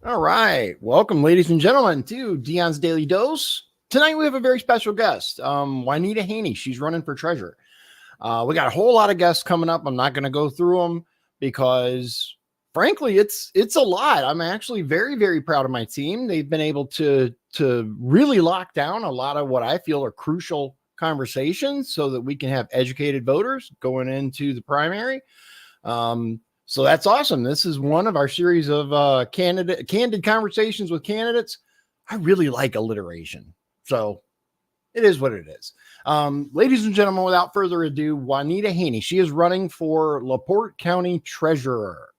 All right. Welcome, ladies and gentlemen, to Dion's Daily Dose. Tonight we have a very special guest, Juanita Haney. She's running for treasurer. We got a whole lot of guests coming up. I'm not going to go through them because, frankly, it's a lot. I'm actually very, very proud of my team. They've been able to really lock down a lot of what I feel are crucial conversations so that we can have educated voters going into the primary. So that's awesome. This is one of our series of candid conversations with candidates. I really like alliteration. So it is what it is. Ladies and gentlemen, without further ado, Juanita Haney. She is running for Porte County treasurer.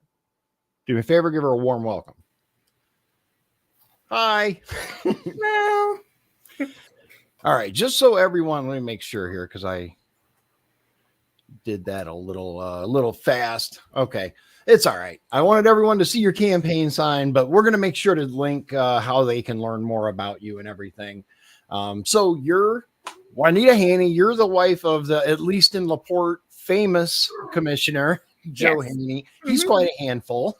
Do me a favor, give her a warm welcome. Hi. No. All right, just so everyone, let me make sure here because I did that a little fast. Okay, it's all right. I wanted everyone to see your campaign sign, but we're going to make sure to link how they can learn more about you and everything. So you're Juanita Haney. You're the wife of the, at least in LaPorte, famous Commissioner Joe Haney. He's quite a handful.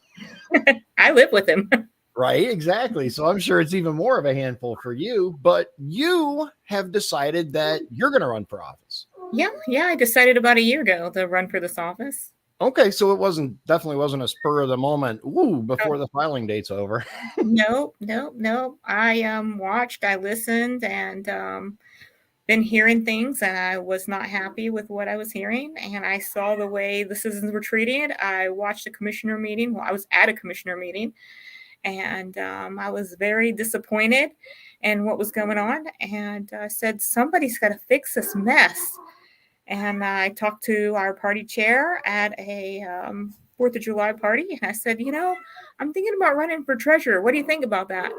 I live with him. Right, exactly. So I'm sure it's even more of a handful for you, but you have decided that you're going to run for office. Yeah. I decided about a year ago to run for this office. Okay, so it definitely wasn't a spur of the moment. Before the filing date's over. No. I watched, I listened, and been hearing things, and I was not happy with what I was hearing. And I saw the way the citizens were treated. I watched a commissioner meeting. Well, I was at a commissioner meeting, and I was very disappointed in what was going on. And I said, somebody's got to fix this mess. And I talked to our party chair at a 4th of July party. And I said, I'm thinking about running for treasurer. What do you think about that?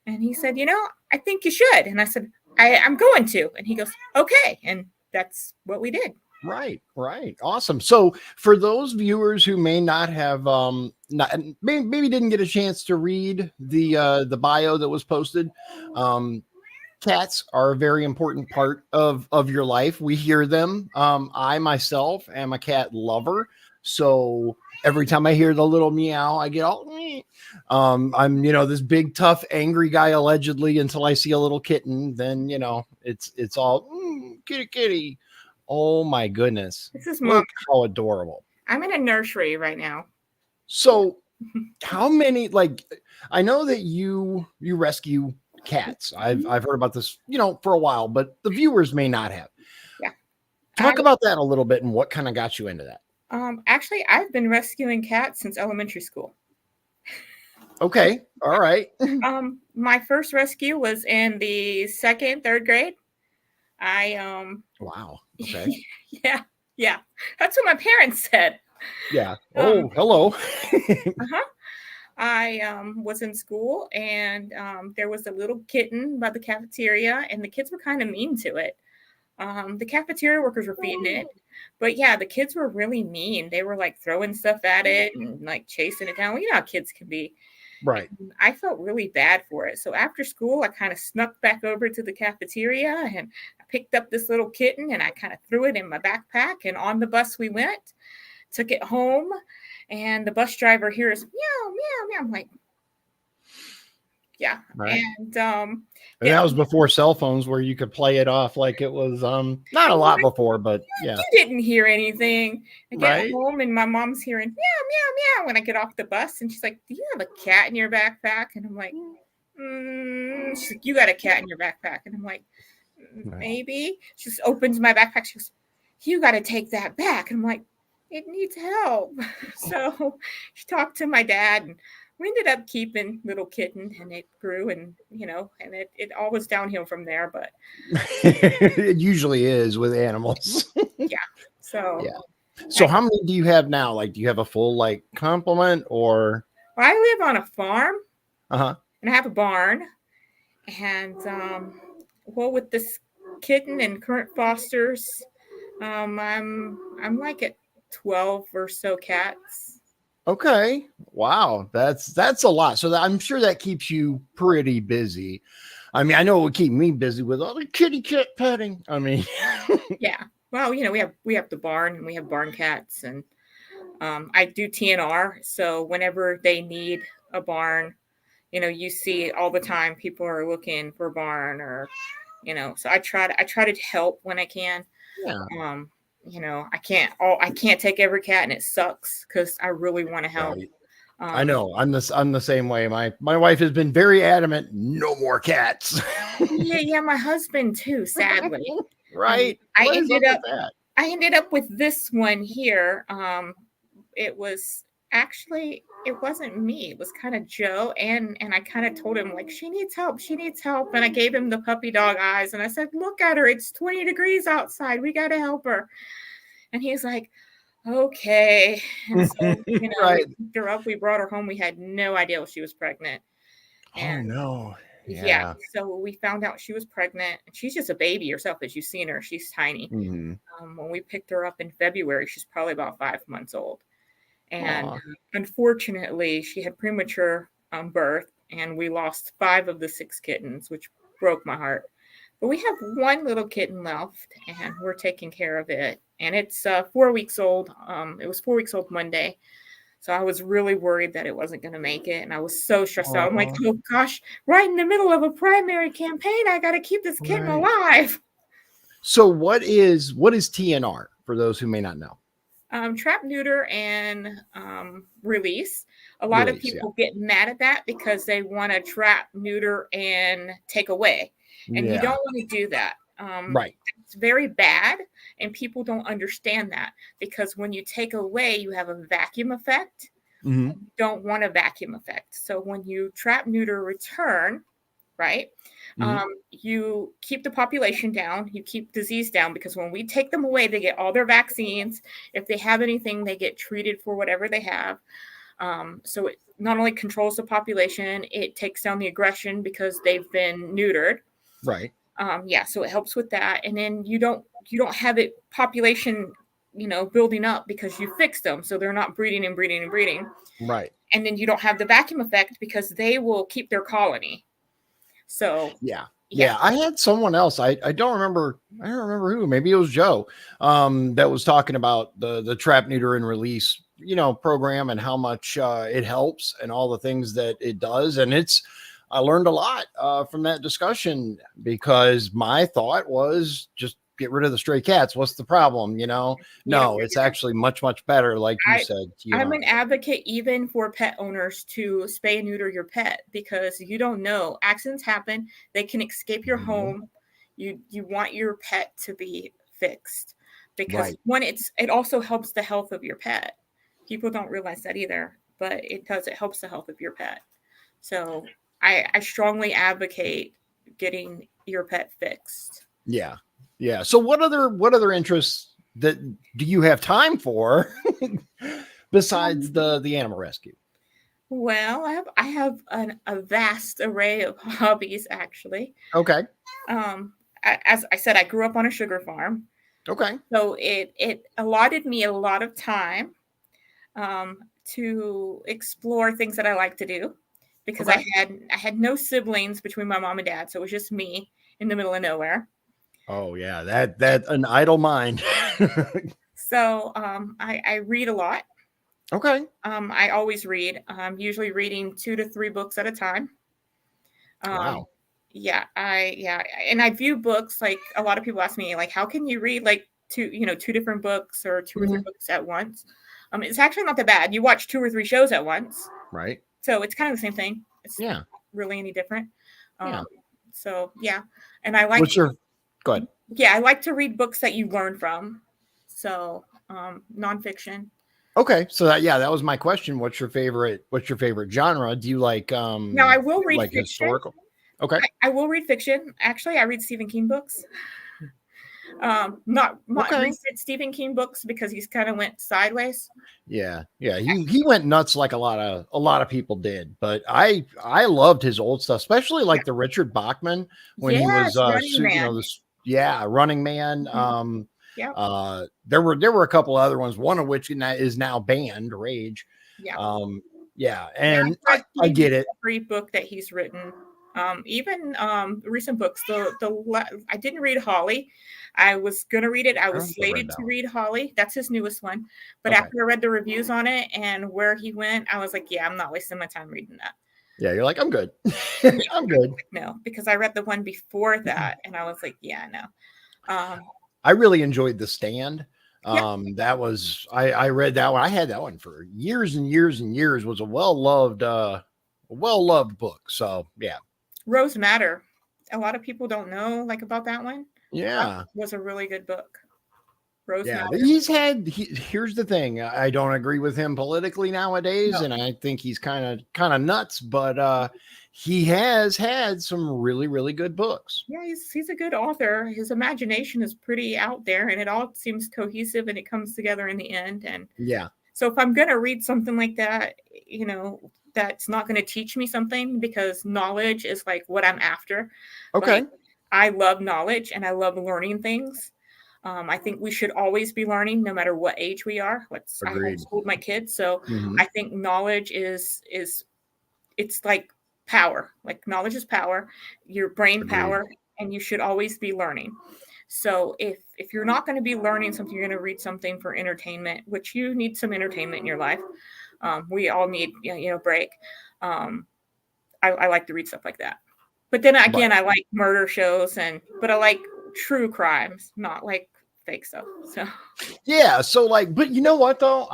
And he said, I think you should. And I said, I'm going to. And he goes, okay. And that's what we did. Right. Awesome. So for those viewers who may not have, maybe didn't get a chance to read the bio that was posted, cats are a very important part of your life. We hear them. I myself am a cat lover. So every time I hear the little meow, I get all, I'm, this big, tough, angry guy, allegedly, until I see a little kitten. Then, it's all kitty. Oh my goodness. This is Look how adorable. I'm in a nursery right now. So how many, I know that you rescue cats. I've heard about this, for a while, but the viewers may not have. Yeah. Talk about that a little bit and what kind of got you into that. Actually, I've been rescuing cats since elementary school. Okay. All right. My first rescue was in the 2nd, 3rd grade. Wow. Okay. Yeah. That's what my parents said. Yeah. Oh, hello. I was in school, and there was a little kitten by the cafeteria, and the kids were kind of mean to it. The cafeteria workers were feeding it, but yeah, the kids were really mean. They were like throwing stuff at it and like chasing it down. Well, you know how kids can be. Right. And I felt really bad for it. So after school, I kind of snuck back over to the cafeteria, and I picked up this little kitten, and I kind of threw it in my backpack, and on the bus we went, took it home. And the bus driver hears meow, meow, meow. I'm like, yeah. Right. And that was before cell phones where you could play it off like it was not a lot before, but yeah. You didn't hear anything. I get home, and my mom's hearing meow, meow, meow when I get off the bus. And she's like, do you have a cat in your backpack? And I'm like, she's like, you got a cat in your backpack. And I'm like, maybe. She just opens my backpack. She goes, you got to take that back. And I'm like, it needs help. So she talked to my dad, and we ended up keeping little kitten, and it grew, and and it all was downhill from there. But it usually is with animals. Yeah. So how many do you have now? Like, do you have a full complement, or? Well, I live on a farm. And I have a barn, and with this kitten and current fosters, I'm like at 12 or so cats. Okay. Wow. That's a lot. So I'm sure that keeps you pretty busy. I mean, I know it would keep me busy with all the kitty cat petting. I mean, yeah. Well, we have the barn, and we have barn cats, and I do TNR. So whenever they need a barn, you see all the time people are looking for a barn or, so I try to help when I can. Yeah. I can't take every cat, and it sucks because I really want to help. Right. I know. I'm the same way. My wife has been very adamant. No more cats. Yeah, my husband too, sadly. Right. I What is ended up up with that? I ended up with this one here. It was actually, it wasn't me. It was kind of Joe, and I kind of told him like she needs help, and I gave him the puppy dog eyes, and I said, "Look at her. It's 20 degrees outside. We got to help her." And he's like, "Okay." And so, Right. we picked her up. We brought her home. We had no idea she was pregnant. Oh And no. yeah, Yeah. so we found out she was pregnant. She's just a baby herself, as you've seen her. She's tiny. Mm-hmm. When we picked her up in February, she's probably about 5 months old. And Aw. unfortunately, she had premature birth, and we lost 5 of the 6 kittens, which broke my heart. But we have one little kitten left, and we're taking care of it. And it's 4 weeks old. It was 4 weeks old Monday. So I was really worried that it wasn't going to make it. And I was so stressed out. I'm like, Aw. oh gosh, right in the middle of a primary campaign, I got to keep this kitten Right. alive. So what is TNR for those who may not know? Trap, neuter, and release. A lot of Release, yeah. people get mad at that because they want to trap, neuter, and take away. And you Yeah. don't want to do that. Right. It's very bad, and people don't understand that, because when you take away, you have a vacuum effect. Mm-hmm. You don't want a vacuum effect. So when you trap, neuter, return, right? Mm-hmm. You keep the population down, you keep disease down, because when we take them away, they get all their vaccines. If they have anything, they get treated for whatever they have. So it not only controls the population, it takes down the aggression because they've been neutered. Right. So it helps with that. And then you don't have it population, building up, because you fixed them. So they're not breeding and breeding and breeding. Right. And then you don't have the vacuum effect because they will keep their colony. So Yeah. I had someone else. I don't remember who. Maybe it was Joe. That was talking about the trap, neuter, and release, program, and how much it helps and all the things that it does. And I learned a lot from that discussion, because my thought was just get rid of the stray cats. What's the problem? No, it's actually much, much better. Like you said, I'm an advocate even for pet owners to spay and neuter your pet, because you don't know. Accidents happen. They can escape your home. You want your pet to be fixed, because it also helps the health of your pet. People don't realize that either, but it does. It helps the health of your pet. So I strongly advocate getting your pet fixed. Yeah. So what other interests that do you have time for besides the animal rescue? Well, I have a vast array of hobbies, actually. Okay. As I said, I grew up on a sugar farm. Okay. So it allotted me a lot of time to explore things that I like to do, because I had no siblings between my mom and dad, so it was just me in the middle of nowhere. Oh yeah, that an idle mind. So I read a lot. Okay. I always read. I'm usually reading 2 to 3 books at a time. Wow. Yeah, and I view books, like a lot of people ask me, like, how can you read like 2 different books or 2 or 3 books at once? It's actually not that bad. You watch 2 or 3 shows at once. Right. So it's kind of the same thing. It's not really any different. So yeah, and I like. Go ahead. Yeah, I like to read books that you learn from. So nonfiction. Okay, so that was my question. What's your favorite genre? Do you like Now I will read like fiction. historical? Okay. I will read fiction. Actually, I read Stephen King books. Not recent Stephen King books, because he's kind of went sideways. Yeah. He went nuts like a lot of people did, but I loved his old stuff, especially like the Richard Bachman when he was Running Man. There were a couple other ones, one of which is now banned, Rage. And I get it. Every book that he's written, even recent books. I didn't read Holly. I was gonna read it. I was slated to read Holly. That's his newest one. But after I read the reviews on it and where he went, I was like, yeah, I'm not wasting my time reading that. Yeah, you're like, I'm good. I'm good. No, because I read the one before that, and I was like, yeah, no. I really enjoyed The Stand. Yeah, That was I read that one. I had that one for years and years and years. Was a well loved book. So yeah, Rose Matter. A lot of people don't know like about that one. That yeah, was a really good book. Rose yeah. Matter. Here's the thing. I don't agree with him politically nowadays, No. and I think he's kind of nuts. But he has had some really good books. Yeah, he's a good author. His imagination is pretty out there, and it all seems cohesive, and it comes together in the end. And Yeah. so, if I'm gonna read something like that, that's not going to teach me something, because knowledge is like what I'm after. Okay. Like, I love knowledge and I love learning things. I think we should always be learning, no matter what age we are. I Agreed. homeschooled my kids, so Mhm. I think knowledge is it's like power. Like, knowledge is power, your brain Agreed. power, and you should always be learning. So if you're not going to be learning something, you're going to read something for entertainment, which you need some entertainment in your life. We all need break. I like to read stuff like that. But then again, Right. I like murder shows, but I like true crimes, not like fake stuff. So Yeah. So like, but you know what though?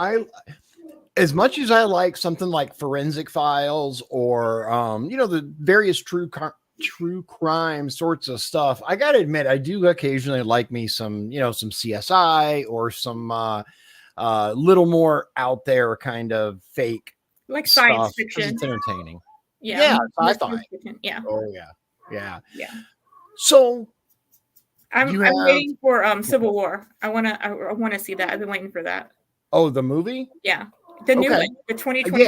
As much as I like something like Forensic Files or the various true crime sorts of stuff, I gotta admit I do occasionally like me some CSI or some little more out there kind of fake like stuff science because fiction. it's entertaining. Yeah, Sci-fi. Yeah. Oh yeah. Yeah. So I'm you have waiting for Civil War. I wanna see that. I've been waiting for that. the movie? Yeah. The new Okay. one, the 2024.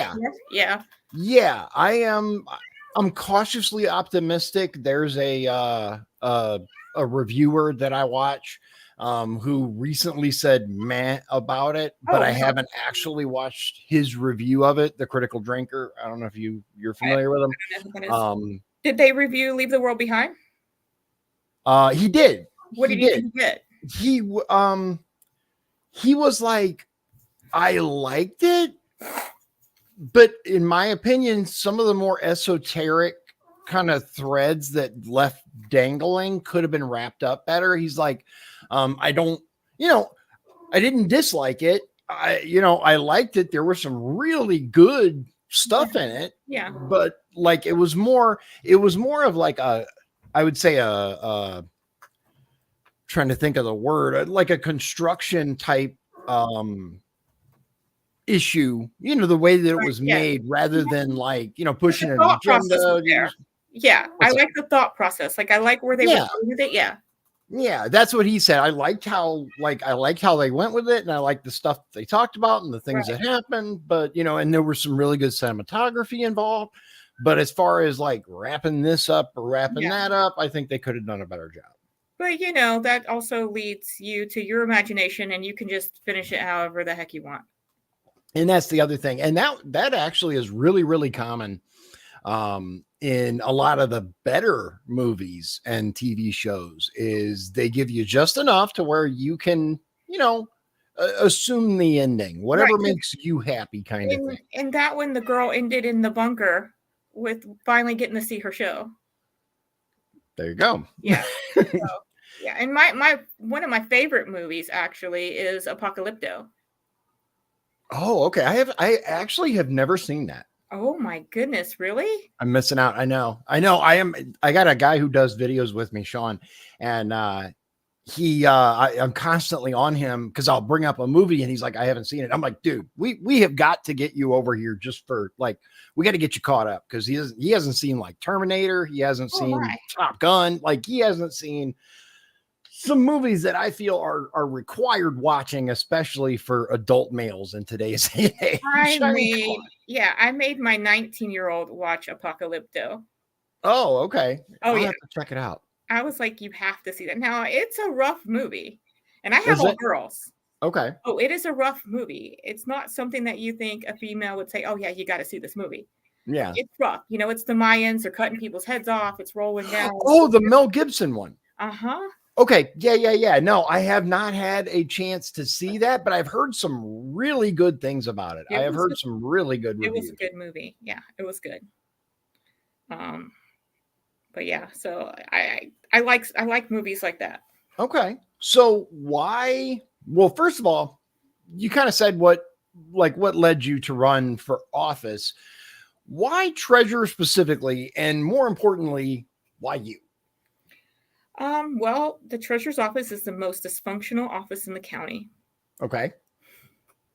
Yeah. Yeah, I'm cautiously optimistic. There's a reviewer that I watch who recently said meh about it, but Oh, I no. haven't actually watched his review of it, The Critical Drinker. I don't know if you're I familiar with him. don't know who that is. Did they review Leave the World Behind? He did. What He did you did. think of it? He was like, I liked it, but in my opinion, some of the more esoteric kind of threads that left dangling could have been wrapped up better. He's like, I didn't dislike it. I liked it. There was some really good stuff in it. Yeah. But like, it was more of like I would say trying to think of the word, like a construction type, issue, the way that it was made, rather than like, pushing an agenda. Yeah, I like the thought process. Like, I like where they were going with it. Yeah, that's what he said. I liked how they went with it, and I liked the stuff they talked about and the things that happened. But and there was some really good cinematography involved. But as far as like wrapping this up or wrapping that up, I think they could have done a better job. But that also leads you to your imagination, and you can just finish it however the heck you want. And that's the other thing. And that actually is really, really common in a lot of the better movies and TV shows, is they give you just enough to where you can, assume the ending, whatever makes you happy kind of thing. And that when the girl ended in the bunker with finally getting to see her show. There you go. Yeah. Yeah. And one of my favorite movies actually is Apocalypto. Oh, okay. I actually have never seen that. Oh my goodness, really? I'm missing out. I know. I got a guy who does videos with me, Sean, and I'm constantly on him because I'll bring up a movie and he's like, I haven't seen it. I'm like, dude, we have got to get you over here just for like, we got to get you caught up, because he hasn't seen like Terminator, he hasn't seen Top Gun, like he hasn't seen some movies that I feel are required watching, especially for adult males in today's day. I made my 19-year-old watch Apocalypto. Oh, okay. Oh, I'll have to check it out. I was like, you have to see that. Now, it's a rough movie, and I have all girls. Okay. Oh, it is a rough movie. It's not something that you think a female would say, oh yeah, you got to see this movie. Yeah. It's rough. It's the Mayans. They're cutting people's heads off. It's rolling down. Oh, the Mel Gibson one. Uh-huh. Okay. Yeah. No, I have not had a chance to see that, but I've heard some really good things about it. I have heard some really good reviews. It was a good movie. Yeah, it was good. Um, but yeah, so I like movies like that. Okay. So why? Well, first of all, you kind of said what led you to run for office. Why treasurer specifically? And more importantly, why you? Well, the treasurer's office is the most dysfunctional office in the county. Okay.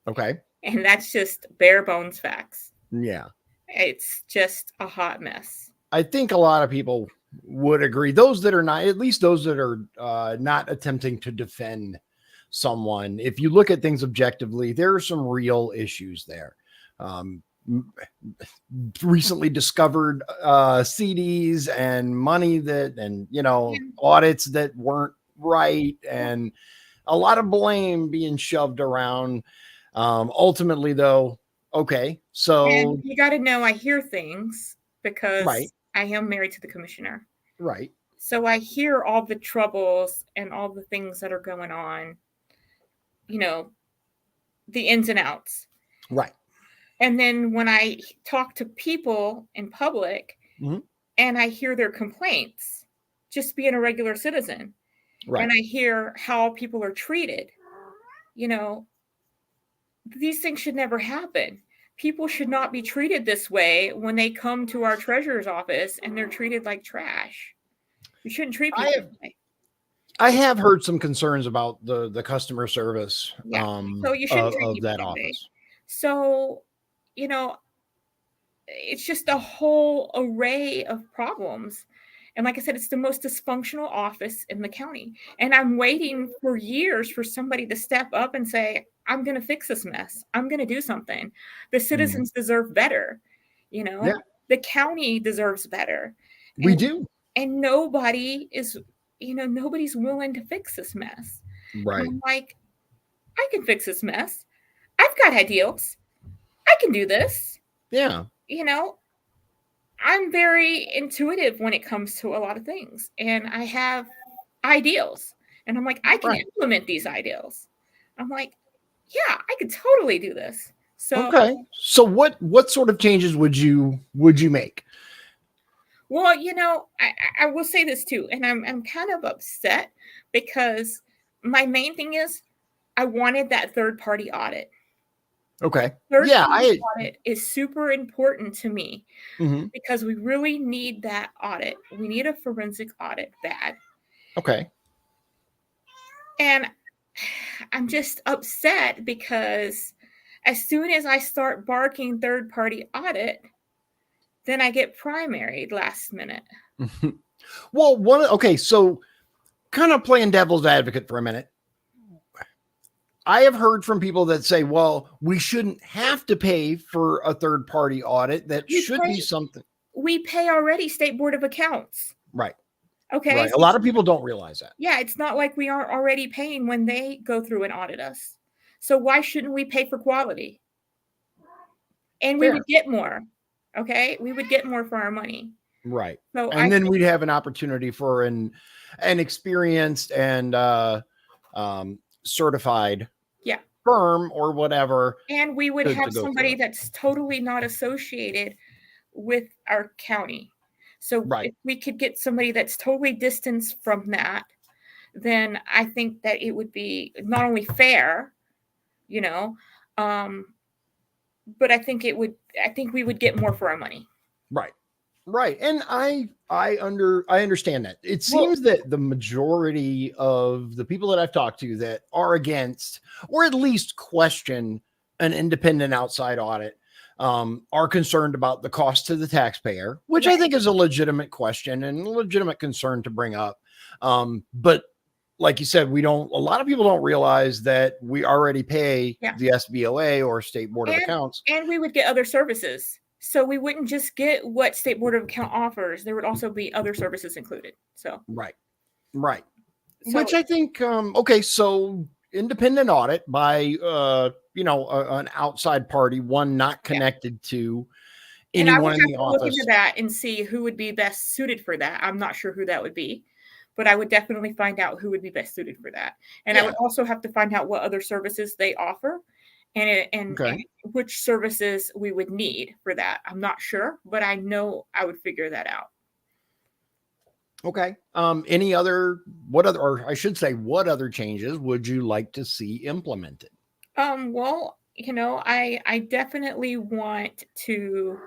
Okay. And that's just bare bones facts. Yeah. It's just a hot mess. I think a lot of people would agree. Those that are not, at least those that are not attempting to defend someone. If you look at things objectively, there are some real issues there. Recently discovered CDs and money and audits that weren't right, and a lot of blame being shoved around. Ultimately, though, okay, so and you got to know, I hear things because right. I am married to the commissioner. Right. So I hear all the troubles and all the things that are going on, the ins and outs. Right. And then when I talk to people in public and I hear their complaints, just being a regular citizen, right. and I hear how people are treated, these things should never happen. People should not be treated this way when they come to our treasurer's office and they're treated like trash. We shouldn't treat people that way. I have heard some concerns about the customer service so you shouldn't treat of that office. Way. So, it's just a whole array of problems. And like I said, it's the most dysfunctional office in the county. And I'm waiting for years for somebody to step up and say, I'm going to fix this mess. I'm going to do something. The citizens deserve better. The county deserves better. We do. And nobody is, nobody's willing to fix this mess. Right. And I'm like, I can fix this mess. I've got ideals. I can do this. Yeah. I'm very intuitive when it comes to a lot of things, and I have ideals, and I'm like, I can implement these ideals. I'm like, yeah, I could totally do this. So, okay. So what sort of changes would you make? Well, I will say this too, and I'm kind of upset because my main thing is I wanted that third-party audit. Okay. Third-party audit is super important to me because we really need that audit. We need a forensic audit bad. Okay. And I'm just upset because as soon as I start barking third-party audit, then I get primaried last minute. Well, so kind of playing devil's advocate for a minute. I have heard from people that say, well, we shouldn't have to pay for a third-party audit. That should be something. We pay already, State Board of Accounts. Right. Okay. Right. A lot of people don't realize that. Yeah, it's not like we aren't already paying when they go through and audit us. So why shouldn't we pay for quality? And we would get more. Okay. We would get more for our money. Right. So then we'd have an opportunity for an experienced and certified firm or whatever. And we would have somebody that's totally not associated with our county. So if we could get somebody that's totally distanced from that, then I think that it would be not only fair, but I think we would get more for our money. Right. Right. And I understand that. It seems that the majority of the people that I've talked to that are against, or at least question an independent outside audit, are concerned about the cost to the taxpayer, which I think is a legitimate question and a legitimate concern to bring up. But like you said, a lot of people don't realize that we already pay the SBOA or State Board of Accounts. And we would get other services. So we wouldn't just get what State Board of Account offers. There would also be other services included. So right. So, which I think, so independent audit by an outside party, one not connected to anyone in the office. Look into that and see who would be best suited for that. I'm not sure who that would be, but I would definitely find out who would be best suited for that. And I would also have to find out what other services they offer and Okay. which services we would need for that. I'm not sure, but I know I would figure that out. Okay. Any other, what other, or I should say, what other changes would you like to see implemented? Well, I definitely want to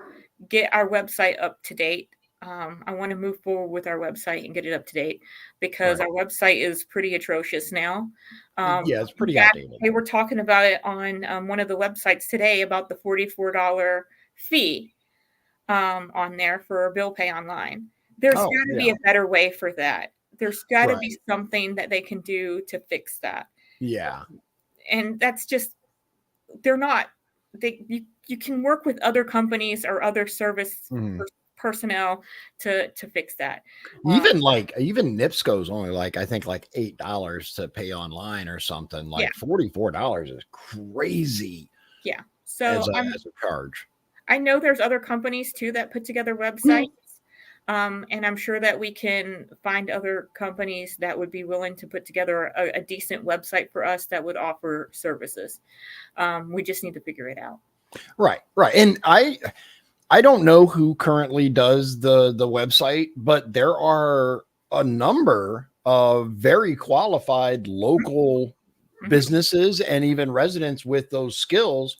get our website up to date. I want to move forward with our website and get it up to date because Right. our website is pretty atrocious now. Yeah, it's In pretty fact, outdated. they were talking about it on one of the websites today about the $44 fee on there for bill pay online. There's Oh, got to yeah. be a better way for that. There's got to be Right. something that they can do to fix that. Yeah. And that's just they're not you can work with other companies or other service Mhm. personnel to fix that. Even NIPSCO's only like, I think like $8 to pay online or something. Yeah, Like $44 is crazy yeah. So as a charge. I know there's other companies too that put together websites. And I'm sure that we can find other companies that would be willing to put together a decent website for us that would offer services. We just need to figure it out. Right, right. And I don't know who currently does the website, but there are a number of very qualified local Mhm. businesses and even residents with those skills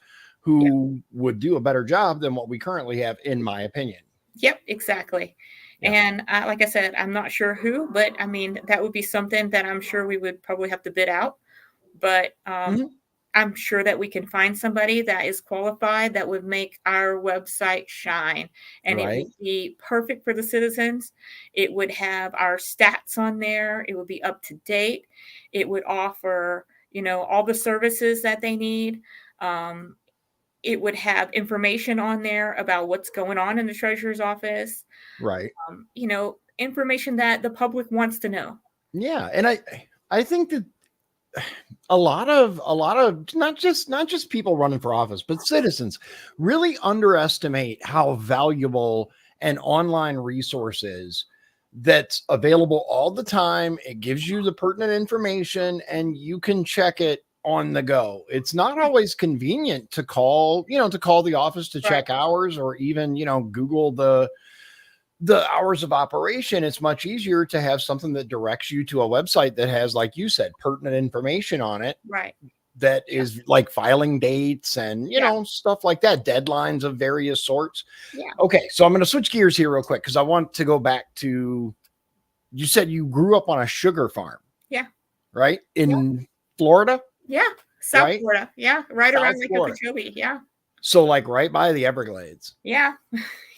Yeah. who would do a better job than what we currently have, in my opinion. Yep, exactly. Yeah. And like I said, I'm not sure who, but I mean, that would be something that I'm sure we would probably have to bid out. But Mhm. I'm sure that we can find somebody that is qualified that would make our website shine. And it Right, would be perfect for the citizens. It would have our stats on there. It would be up to date. It would offer, all the services that they need. Um, it would have information on there about what's going on in the treasurer's office, right. information that the public wants to know. Yeah, and I think that a lot of not just people running for office, but citizens really underestimate how valuable an online resource is that's available all the time. It gives you the pertinent information and you can check it on the go. It's not always convenient to call the office to Right. check hours or even, Google the hours of operation. It's much easier to have something that directs you to a website that has, like you said, pertinent information on it, Right. that Yeah. is like filing dates and Yeah. stuff like that, deadlines of various sorts. Yeah. Okay, so I'm going to switch gears here real quick because I want to go back to, you said you grew up on a sugar farm, Yeah. right, Yeah. in Florida, Yeah. South right? Florida. Yeah. Right South around Lake Florida. Okeechobee. Yeah. So like right by the Everglades. Yeah.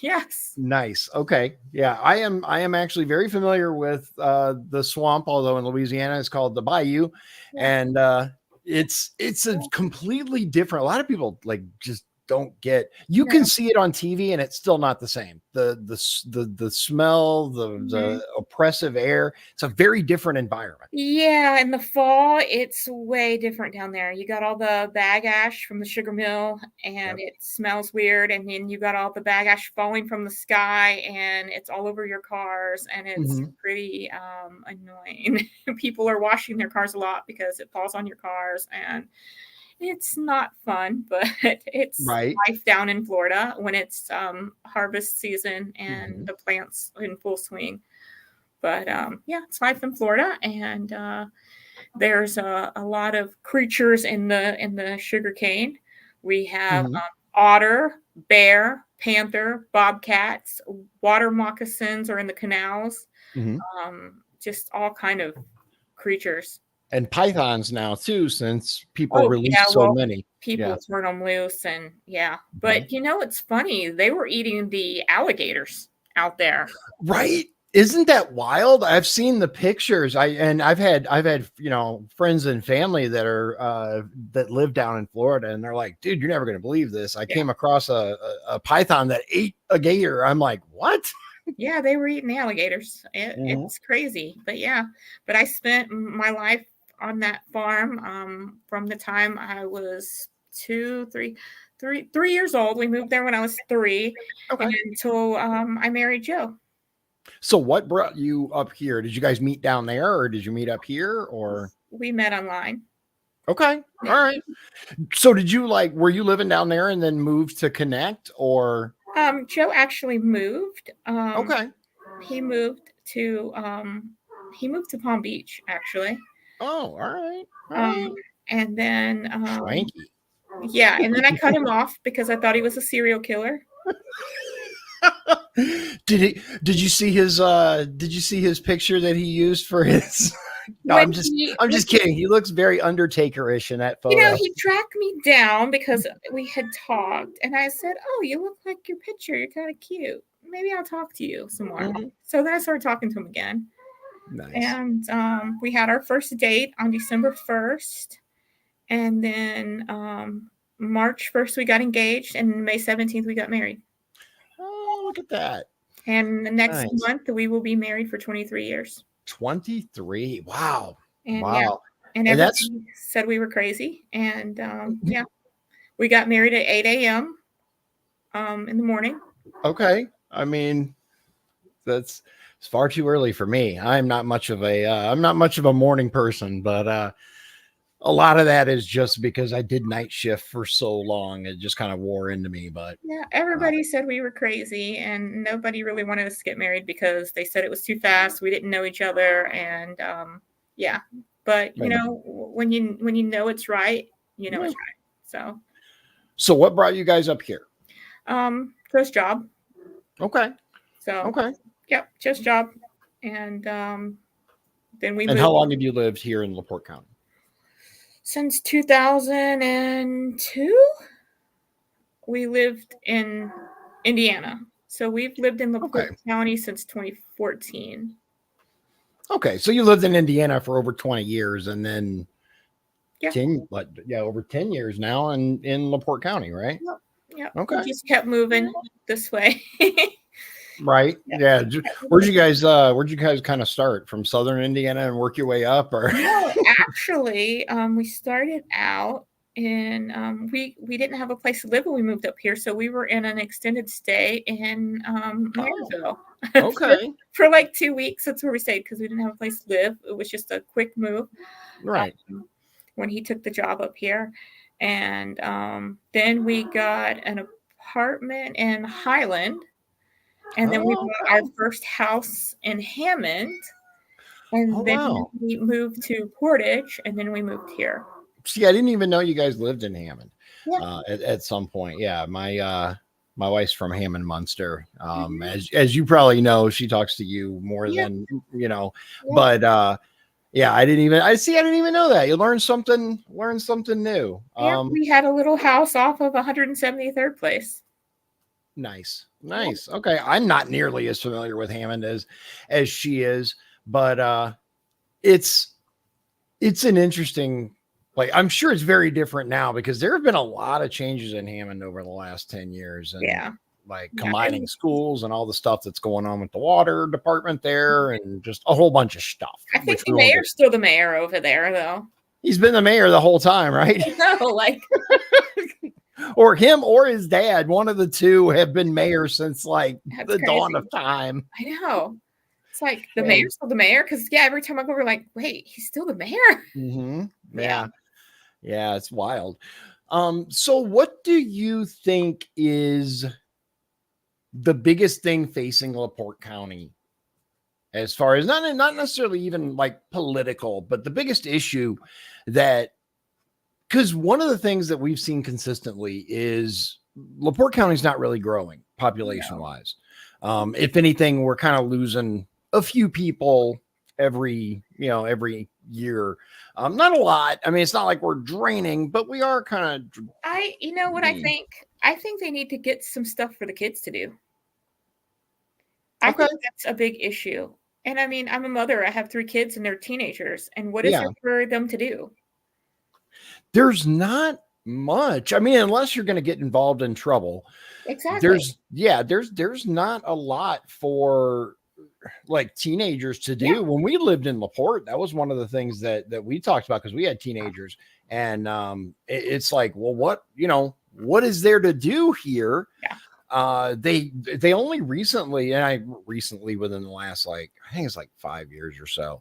Yes. Nice. Okay. Yeah, I am actually very familiar with the swamp, although in Louisiana it's called the bayou. Yeah. And it's a completely different. A lot of people like just don't get. You No. can see it on TV and it's still not the same. The smell, Mhm. the oppressive air. It's a very different environment. Yeah, in the fall, it's way different down there. You got all the bag ash from the sugar mill, and Yep. it smells weird. And then you got all the bag ash falling from the sky, and it's all over your cars, and it's Mhm. pretty annoying. People are washing their cars a lot because it falls on your cars, and it's not fun, but it's Right. life down in Florida when it's harvest season and Mhm. the plants in full swing. But yeah, it's life in Florida, and there's a lot of creatures in the sugar cane. We have Mhm. otter, bear, panther, bobcats, water moccasins are in the canals. Mhm. Just all kind of creatures. And pythons now too, since people Oh release yeah, so well, many. Yeah. people turn them loose, and yeah. Mhm. But it's funny. They were eating the alligators out there. Right? Isn't that wild? I've seen the pictures. I've had, friends and family that are that live down in Florida, and they're like, dude, you're never gonna believe this. I Yeah. came across a python that ate a gator. I'm like, what? Yeah, they were eating alligators. Mhm. It's crazy, but yeah. But I spent my life on that farm from the time I was 3 years old. We moved there when I was 3, Okay. and until I married Joe. So what brought you up here? Did you guys meet down there or did you meet up here or We met online. Okay. All right. So did you were you living down there and then moved to Connect or? Joe actually moved. Okay. He moved to Palm Beach actually. Oh, all right. All Um, right. and then Swanky. yeah, and then I cut him off because I thought he was a serial killer. Did you see his picture that he used for his No, When I'm just kidding. He looks very Undertaker-ish in that photo. he tracked me down because we had talked, and I said, "Oh, you look like your picture. You're kind of cute. Maybe I'll talk to you some more." Mm-hmm. So then I started talking to him again. Nice. And we had our first date on December 1st. And then March 1st, we got engaged. And May 17th, we got married. Oh, look at that. And the next month, we will be married for 23 years. 23. Wow. And wow. Yeah, and everybody said we were crazy. And yeah, we got married at 8 a.m. In the morning. Okay. I mean, it's far too early for me. I'm not much of a morning person, but a lot of that is just because I did night shift for so long. It just kind of wore into me. But yeah, everybody said we were crazy, and nobody really wanted us to get married because they said it was too fast. We didn't know each other, and yeah. But you know, when you know it's right, you know it's right. So what brought you guys up here? First job. Okay. So okay. Yep, just job, and then we. And how long have you lived here in LaPorte County? Since 2002, we lived in Indiana. So we've lived in LaPorte County since 2014. Okay, so you lived in Indiana for over 20 years, and then over 10 years now in LaPorte County, right? Yep. Okay. We just kept moving this way. Right. Yeah. Where'd you guys kind of start from Southern Indiana and work your way up, or? No, actually, we started out in we didn't have a place to live when we moved up here, so we were in an extended stay in Marysville. Okay. for like 2 weeks. That's where we stayed because we didn't have a place to live. It was just a quick move. Right. When he took the job up here, and then we got an apartment in Highland. And then we bought our first house in Hammond. And then we moved to Portage, and then we moved here. See, I didn't even know you guys lived in Hammond at some point. Yeah, my wife's from Hammond, Munster. As you probably know, she talks to you more than you know. Yeah. But yeah, I didn't even know that. You learn something new. Yeah, we had a little house off of 173rd Place. Nice. Okay. I'm not nearly as familiar with Hammond as she is, but it's an interesting, I'm sure it's very different now because there have been a lot of changes in Hammond over the last 10 years. And combining schools and all the stuff that's going on with the water department there and just a whole bunch of stuff. I think the mayor's still the mayor over there, though. He's been the mayor the whole time, right? No, or him or his dad, one of the two have been mayor since the dawn of time. I know. It's like the mayor's still the mayor because every time I go, we're like, wait, he's still the mayor. Mm-hmm. Yeah, it's wild. So what do you think is the biggest thing facing LaPorte County as far as not necessarily even political, but the biggest issue because one of the things that we've seen consistently is LaPorte County is not really growing population wise. If anything, we're kind of losing a few people every year. Not a lot. I mean, it's not like we're draining, but we are kind of. I think? I think they need to get some stuff for the kids to do. I think that's a big issue. And I mean, I'm a mother. I have 3 kids and they're teenagers. And what is there for them to do? There's not much. I mean, unless you're going to get involved in trouble. Exactly. There's not a lot for teenagers to do. When we lived in LaPorte, that was one of the things that we talked about because we had teenagers, and it's like, well, what is there to do here? They only recently within the last I think it's 5 years or so,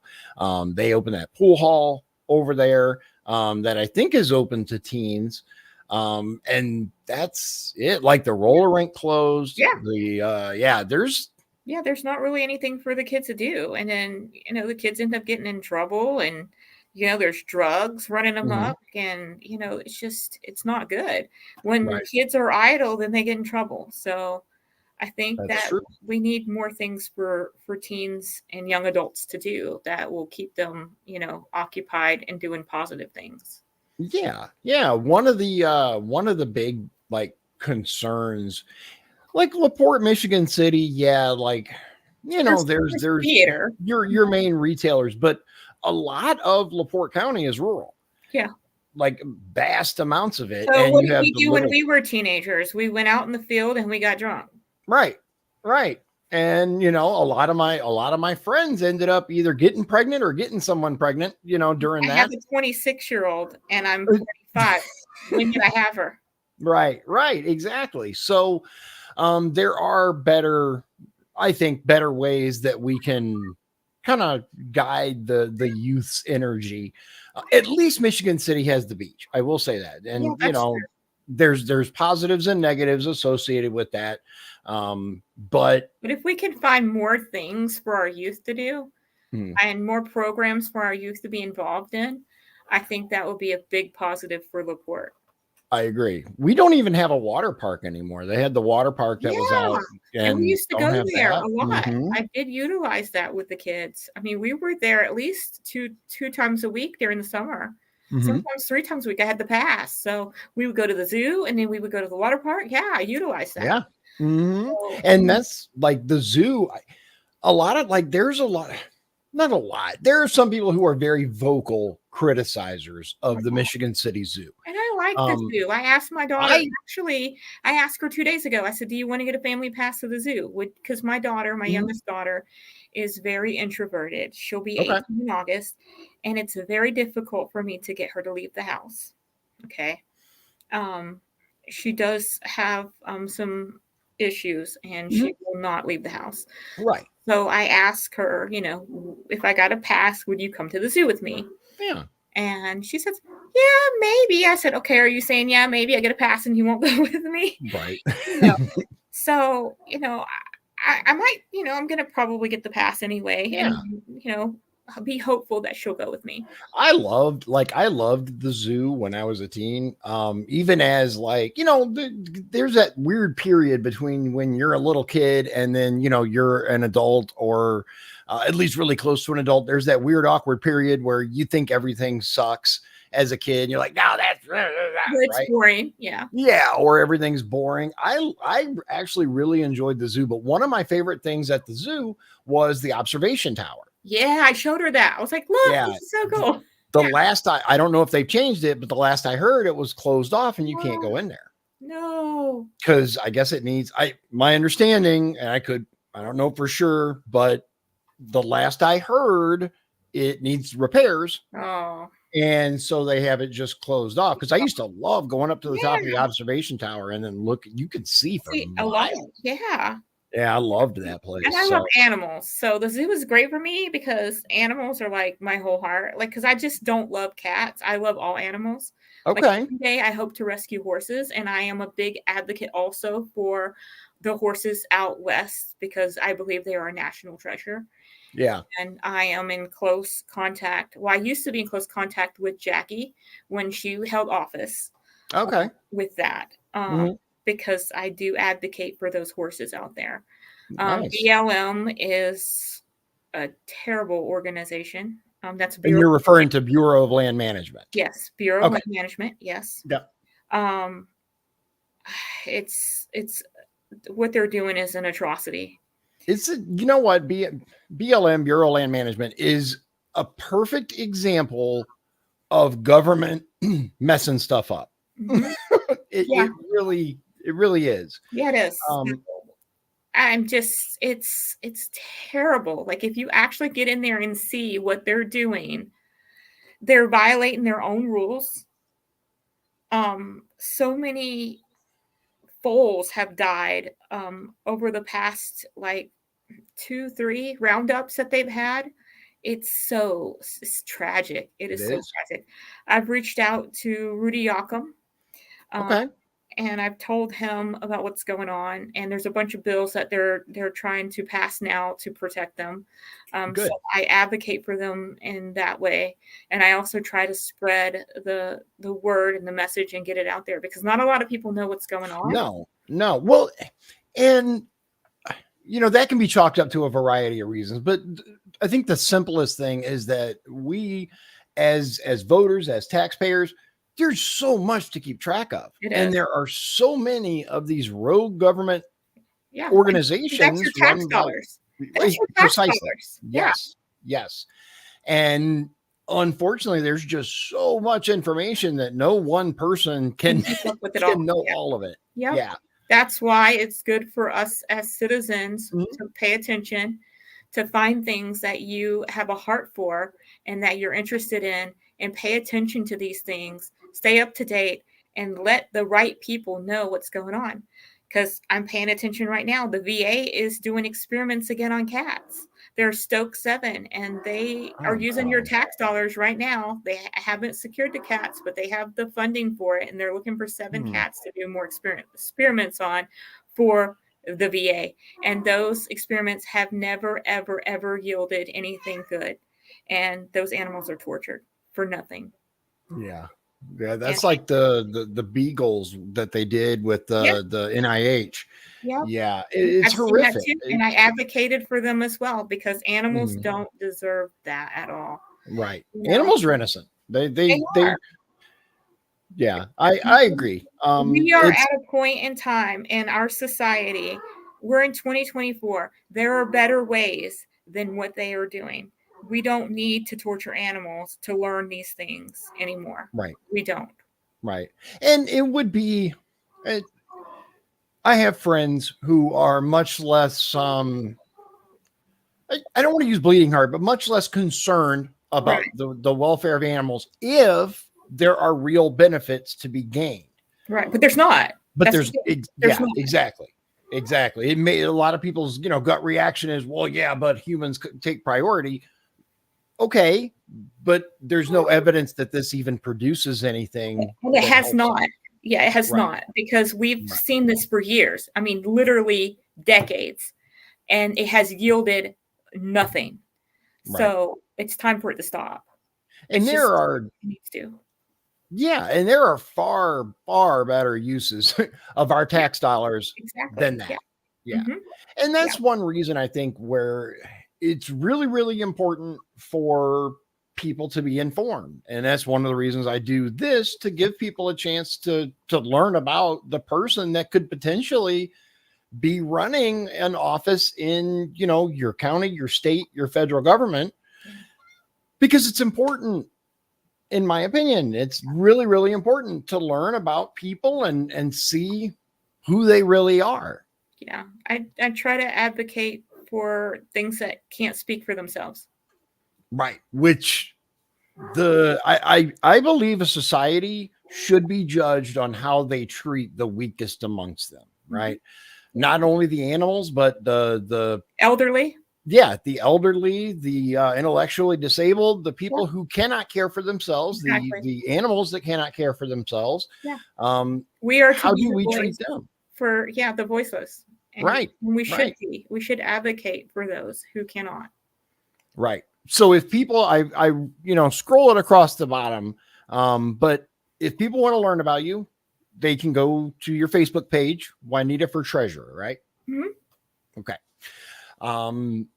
they opened that pool hall over there. that I think is open to teens. And that's it. Like the roller rink closed. There's not really anything for the kids to do. And then, the kids end up getting in trouble, and, there's drugs running them up, and, it's not good. When kids are idle, then they get in trouble. So I think That's true. we need more things for teens and young adults to do that will keep them, occupied and doing positive things. Yeah. Yeah. One of the big like concerns, like LaPorte, Michigan City. Yeah. Like, there's theater, your main retailers, but a lot of LaPorte County is rural. Yeah. Like vast amounts of it. So and what did we do when we were teenagers? We went out in the field and we got drunk. Right. And a lot of my friends ended up either getting pregnant or getting someone pregnant, during that. I have a 26-year-old and I'm 45. When did I have her? Right, exactly. So there are better ways that we can kind of guide the youth's energy. At least Michigan City has the beach. I will say that. And there's positives and negatives associated with that. But if we can find more things for our youth to do and more programs for our youth to be involved in, I think that would be a big positive for LaPorte. I agree. We don't even have a water park anymore. They had the water park that was out. And we used to go there a lot. I did utilize that with the kids. I mean, we were there at least two times a week during the summer. Sometimes 3 times a week. I had the pass. So we would go to the zoo and then we would go to the water park. Yeah, I utilized that. Yeah. And that's like the zoo. Not a lot. There are some people who are very vocal criticizers of the Michigan City Zoo. And I like the zoo. I asked my daughter, I asked her 2 days ago, I said, do you want to get a family pass to the zoo? Because my daughter, my youngest daughter, is very introverted. She'll be 18 in August, and it's very difficult for me to get her to leave the house. Okay. She does have some issues, and she will not leave the house. Right. So I asked her, if I got a pass, would you come to the zoo with me? Yeah. And she says, yeah, maybe. I said, okay, are you saying, yeah, maybe I get a pass and you won't go with me? Right. So, I might, I'm going to probably get the pass anyway. And, be hopeful that she'll go with me. I loved the zoo when I was a teen. Even as there's that weird period between when you're a little kid and then, you're an adult or at least really close to an adult. There's that weird, awkward period where you think everything sucks as a kid. And you're like, no, that's it's boring. Yeah. Yeah. Or everything's boring. I actually really enjoyed the zoo, but one of my favorite things at the zoo was the observation tower. Yeah, I showed her that. I was like, look, this is so cool. Last I don't know if they've changed it, but the last I heard it was closed off and you can't go in there. No. Because I guess it needs my understanding, and I don't know for sure, but the last I heard it needs repairs. Oh. And so they have it just closed off. Because I used to love going up to the top of the observation tower and then you could see for a lot. Yeah. Yeah, I loved that place. And I love animals. So the zoo is great for me because animals are like my whole heart. Like, because I just don't love cats. I love all animals. Okay. Like, one day I hope to rescue horses. And I am a big advocate also for the horses out west because I believe they are a national treasure. Yeah. And I am in close contact. Well, I used to be in close contact with Jackie when she held office. Okay. With that. Because I do advocate for those horses out there. Nice. BLM is a terrible organization. That's and you're referring to Bureau of Land Management. Yes, Bureau of Land Management. Yes. Yeah. It's what they're doing is an atrocity. What BLM, Bureau of Land Management, is a perfect example of government messing stuff up. It really is. Yeah, it is. I'm just, it's terrible. Like, if you actually get in there and see what they're doing, they're violating their own rules. So many foals have died over the past 2-3 roundups that they've had. it's tragic. It It is so is. tragic. I've reached out to Rudy Yocum, um, Okay. and I've told him about what's going on. And there's a bunch of bills that they're trying to pass now to protect them. So Good. I advocate for them in that way, and I also try to spread the word and the message and get it out there because not a lot of people know what's going on. No, no. Well, and that can be chalked up to a variety of reasons, but I think the simplest thing is that we as voters, as taxpayers, there's so much to keep track of. It And is. there are so many of these rogue government Yeah, that's organizations your tax run by dollars. That's your tax precisely. dollars. Yeah, Yes. Yes. And unfortunately, there's just so much information that no one person can keep up with it all. can know Yeah. all of it. Yep. Yeah. That's why it's good for us as citizens Mhm. to pay attention, to find things that you have a heart for and that you're interested in, and pay attention to these things, stay up to date, and let the right people know what's going on. Because I'm paying attention right now. The VA is doing experiments again on cats. They're Stoke 7, and they are Oh, using your tax dollars right now. They haven't secured the cats, but they have the funding for it, and they're looking for 7 Hmm. cats to do more experiments on for the VA. And those experiments have never, ever, ever yielded anything good. And those animals are tortured for nothing. Yeah. Yeah, And that's like the beagles that they did with yeah, the NIH. yeah, Yeah, it's I've seen that horrific. too. And I advocated for them as well because animals Mhm. don't deserve that at all. Right. You know, Animals are innocent. They they they they are. yeah, I agree. We are It's at a point in time in our society. We're in 2024. There are better ways than what they are doing. We don't need to torture animals to learn these things anymore. right, We don't. right. And it would be it, I have friends who are much less I don't want to use bleeding heart, but much less concerned Right. about the welfare of animals if there are real benefits to be gained. Right. But there's not. But That's the there's thing. There's yeah, not. exactly. It made a lot of people's gut reaction is, well, yeah, but humans could take priority. Okay, but there's no evidence that this even produces anything And it that has helps. not. Yeah, it has Right, not because we've right, seen this for years. I mean, literally decades, and it has yielded nothing. right. So it's time for it to stop. And It's just there are it needs to. yeah, and there are far better uses of our Yeah, tax dollars exactly. than Yeah. that. Yeah. Hmm. And Yeah. that's one reason I think where it's really, really important for people to be informed. And that's one of the reasons I do this to give people a chance to learn about the person that could potentially be running an office in, your county, your state, your federal government, because it's important. In my opinion, it's really, really important to learn about people and see who they really are. Yeah. I try to advocate for things that can't speak for themselves. Right. Which I believe a society should be judged on how they treat the weakest amongst them, Mhm. right? Not only the animals, but the Elderly. the elderly, the intellectually disabled, the Yeah, people who cannot care for themselves, exactly. the animals that cannot care for themselves. Yeah. Um, We are to how be do the we treat voice them? for the voiceless. And Right. we should Right. be. We should advocate for those who cannot. Right. So if people, I scroll it across the bottom. But if people want to learn about you, they can go to your Facebook page, Juanita for Treasurer, right? Mhm. Okay. Um,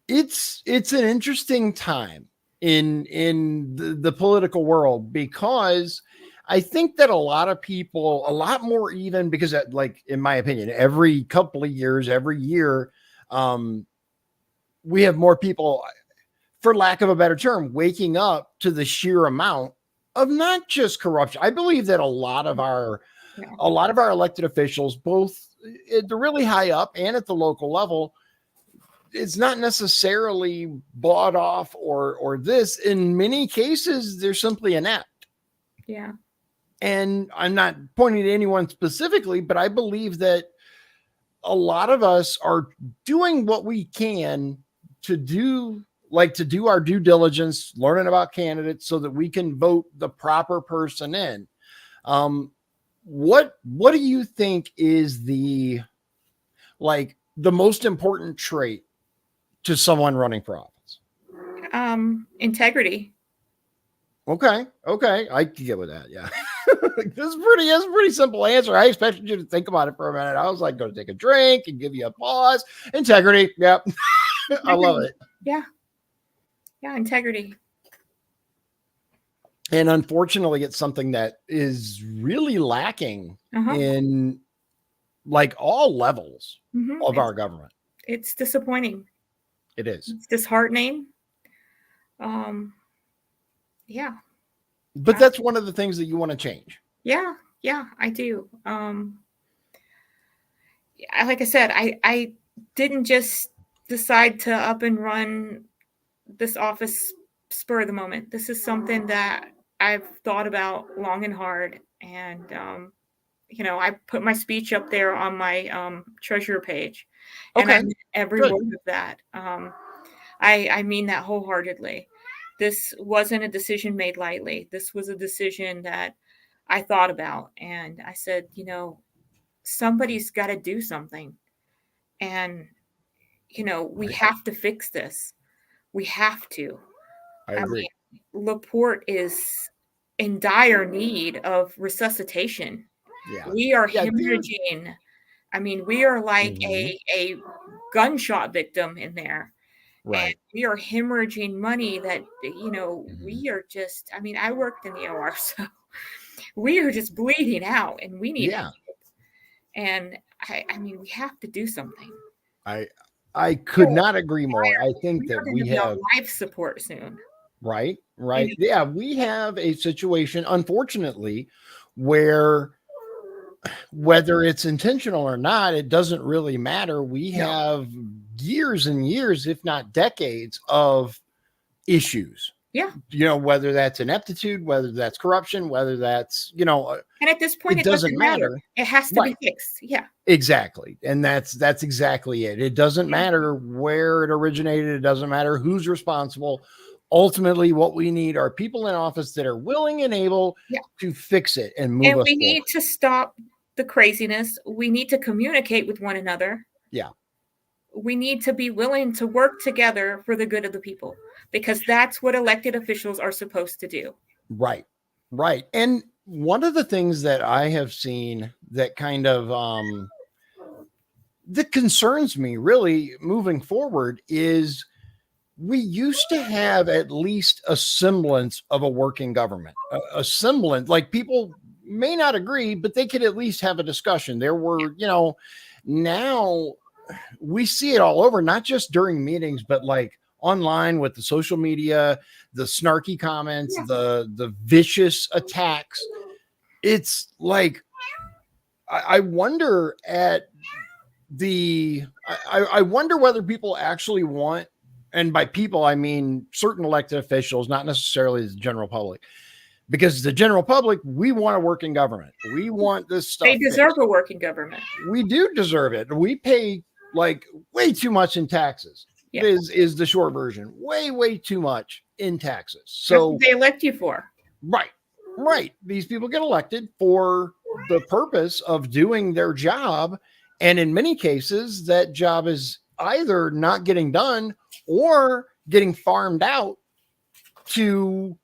it's an interesting time in the political world because I think that a lot of people, a lot more even because like in my opinion, every couple of years, every year, we have more people, for lack of a better term, waking up to the sheer amount of not just corruption. I believe that a lot of our Yeah. elected officials, both at the really high up and at the local level, it's not necessarily bought off or this. In many cases, they're simply inept. Yeah. And I'm not pointing to anyone specifically, but I believe that a lot of us are doing what we can to do like to do our due diligence, learning about candidates so that we can vote the proper person in. What do you think is the most important trait to someone running for office? Integrity. Okay. I can get with that. Yeah. That's a pretty simple answer. I expected you to think about it for a minute. I was like, go take a drink and give you a pause. Integrity. Yep. I love it. Yeah. Integrity. And unfortunately, it's something that is really lacking in like all levels of our government. It's disappointing. It is. It's disheartening. Yeah. But that's one of the things that you want to change. Yeah, I do. Like I said, I didn't just decide to up and run this office spur of the moment. This is something that I've thought about long and hard. And, I put my speech up there on my treasurer page. And I mean every word of that. I mean that wholeheartedly. This wasn't a decision made lightly. This was a decision that I thought about. And I said, somebody's got to do something. And, we have to fix this. We have to. I agree. LaPorte is in dire need of resuscitation. Yeah. We are hemorrhaging. We are like a gunshot victim in there. Right. And we are hemorrhaging money that, we are just, I worked in the OR, so we are just bleeding out and we need help. And we have to do something. I could not agree more. I think that we have life support soon. Right. Yeah. We have a situation, unfortunately, where whether it's intentional or not, it doesn't really matter. We have years and years, if not decades, of issues. Yeah. Whether that's ineptitude, whether that's corruption, whether that's, and at this point, it doesn't matter. It has to be fixed. Yeah. Exactly. And that's exactly it. It doesn't matter where it originated. It doesn't matter who's responsible. Ultimately, what we need are people in office that are willing and able to fix it and move us forward. Need to stop the craziness. We need to communicate with one another. Yeah. We need to be willing to work together for the good of the people, because that's what elected officials are supposed to do. Right. And one of the things that I have seen that kind of that concerns me really moving forward is we used to have at least a semblance of a working government, a semblance, like people may not agree, but they could at least have a discussion. There were, now we see it all over, not just during meetings, but like online with the social media, the snarky comments, the vicious attacks. It's like, I wonder I wonder whether people actually want, and by people, I mean certain elected officials, not necessarily the general public, because the general public, we want a working government. We want this stuff. They deserve a working government. We do deserve it. We pay like way too much in taxes. Yeah. Is the short version. Way too much in taxes. So that's what they elect you for. Right. These people get elected for the purpose of doing their job. And in many cases, that job is either not getting done or getting farmed out to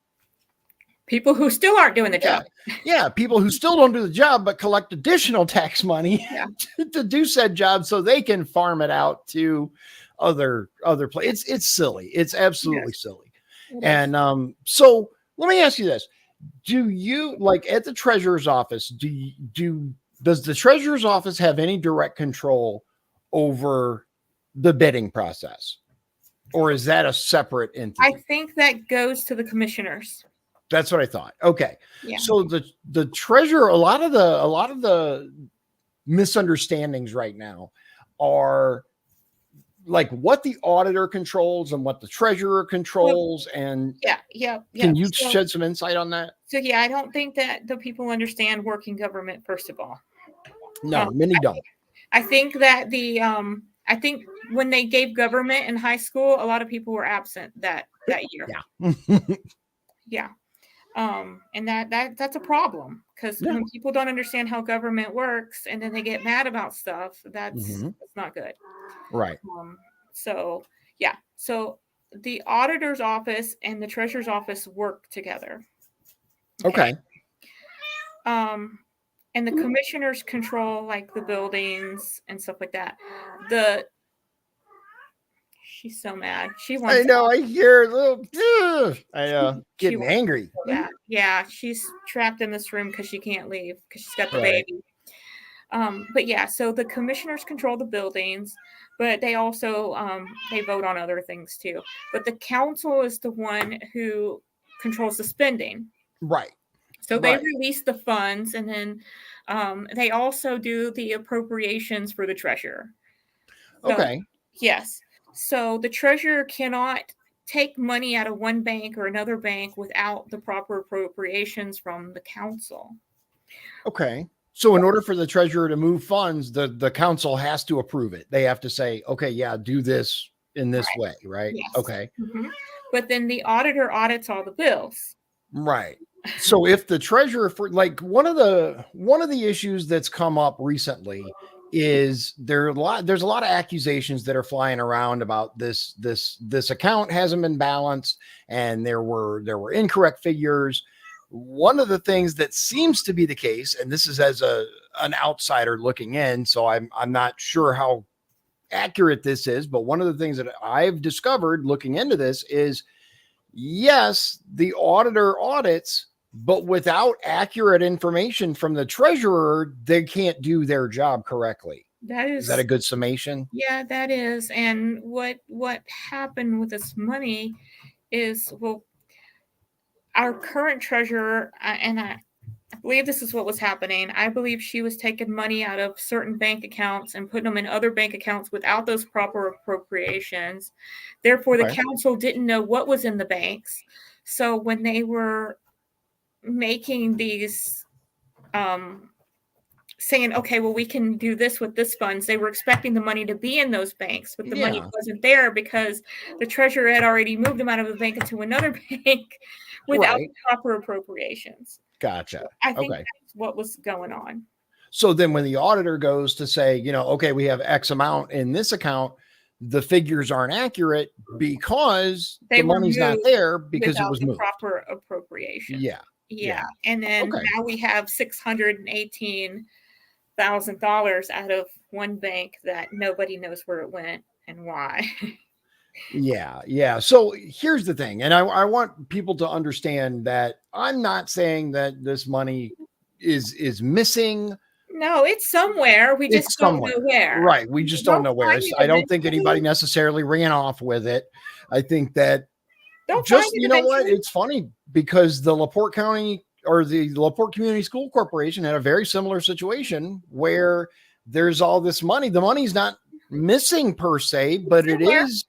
people who still aren't doing the job. Yeah, people who still don't do the job, but collect additional tax money to do said job so they can farm it out to other places. It's silly. It's absolutely silly. And so let me ask you this. Do you, like at the treasurer's office, does the treasurer's office have any direct control over the bidding process? Or is that a separate entity? I think that goes to the commissioners. That's what I thought. Okay. Yeah. So the treasurer, a lot of the misunderstandings right now are like what the auditor controls and what the treasurer controls. And yeah. Can you shed some insight on that? So I don't think that the people understand working government, first of all. No, many don't. I think that I think when they gave government in high school, a lot of people were absent that year. Yeah. Yeah. And that's a problem, because Yeah. when people don't understand how government works and then they get mad about stuff, that's not good. Right. So yeah. So the auditor's office and the treasurer's office work together. Okay. And the commissioners control like the buildings and stuff like that. She's so mad. She wants. I know. I hear a little. Getting angry. Yeah, she's trapped in this room because she can't leave because she's got the Right. baby. But yeah, so the commissioners control the buildings, but they also they vote on other things too. But the council is the one who controls the spending. Right. So they release the funds, and then they also do the appropriations for the treasurer. So, Okay. yes. So the treasurer cannot take money out of one bank or another bank without the proper appropriations from the council. Okay. So in order for the treasurer to move funds, the council has to approve it. They have to say, okay, yeah, do this in this way, right? Yes. Okay. But then the auditor audits all the bills. Right. So if the treasurer, for like one of the issues that's come up recently is there's a lot of accusations that are flying around about this account hasn't been balanced and there were incorrect figures. One of the things that seems to be the case, and this is as an outsider looking in, so I'm not sure how accurate this is, but one of the things that I've discovered looking into this is, yes, the auditor audits, but without accurate information from the treasurer, they can't do their job correctly. Is that a good summation? Yeah, that is. And what happened with this money is, well, our current treasurer, and I believe this is what was happening. I believe she was taking money out of certain bank accounts and putting them in other bank accounts without those proper appropriations. Therefore, the council didn't know what was in the banks. So when they were making these, saying, okay, well, we can do this with this funds, they were expecting the money to be in those banks, but the money wasn't there because the treasurer had already moved them out of the bank into another bank without proper appropriations. Gotcha. So I think that's what was going on. So then when the auditor goes to say, okay, we have X amount in this account, the figures aren't accurate because the money's not there because it was moved. Proper appropriation. Yeah. And then now we have $618,000 out of one bank that nobody knows where it went and why. Yeah. So here's the thing. And I want people to understand that I'm not saying that this money is missing. No, it's somewhere. We just don't know where. Right. We just don't know where. I don't think anybody necessarily ran off with it. I think that you know what? It's funny because the LaPorte County or the LaPorte Community School Corporation had a very similar situation where there's all this money. The money's not missing per se, but it is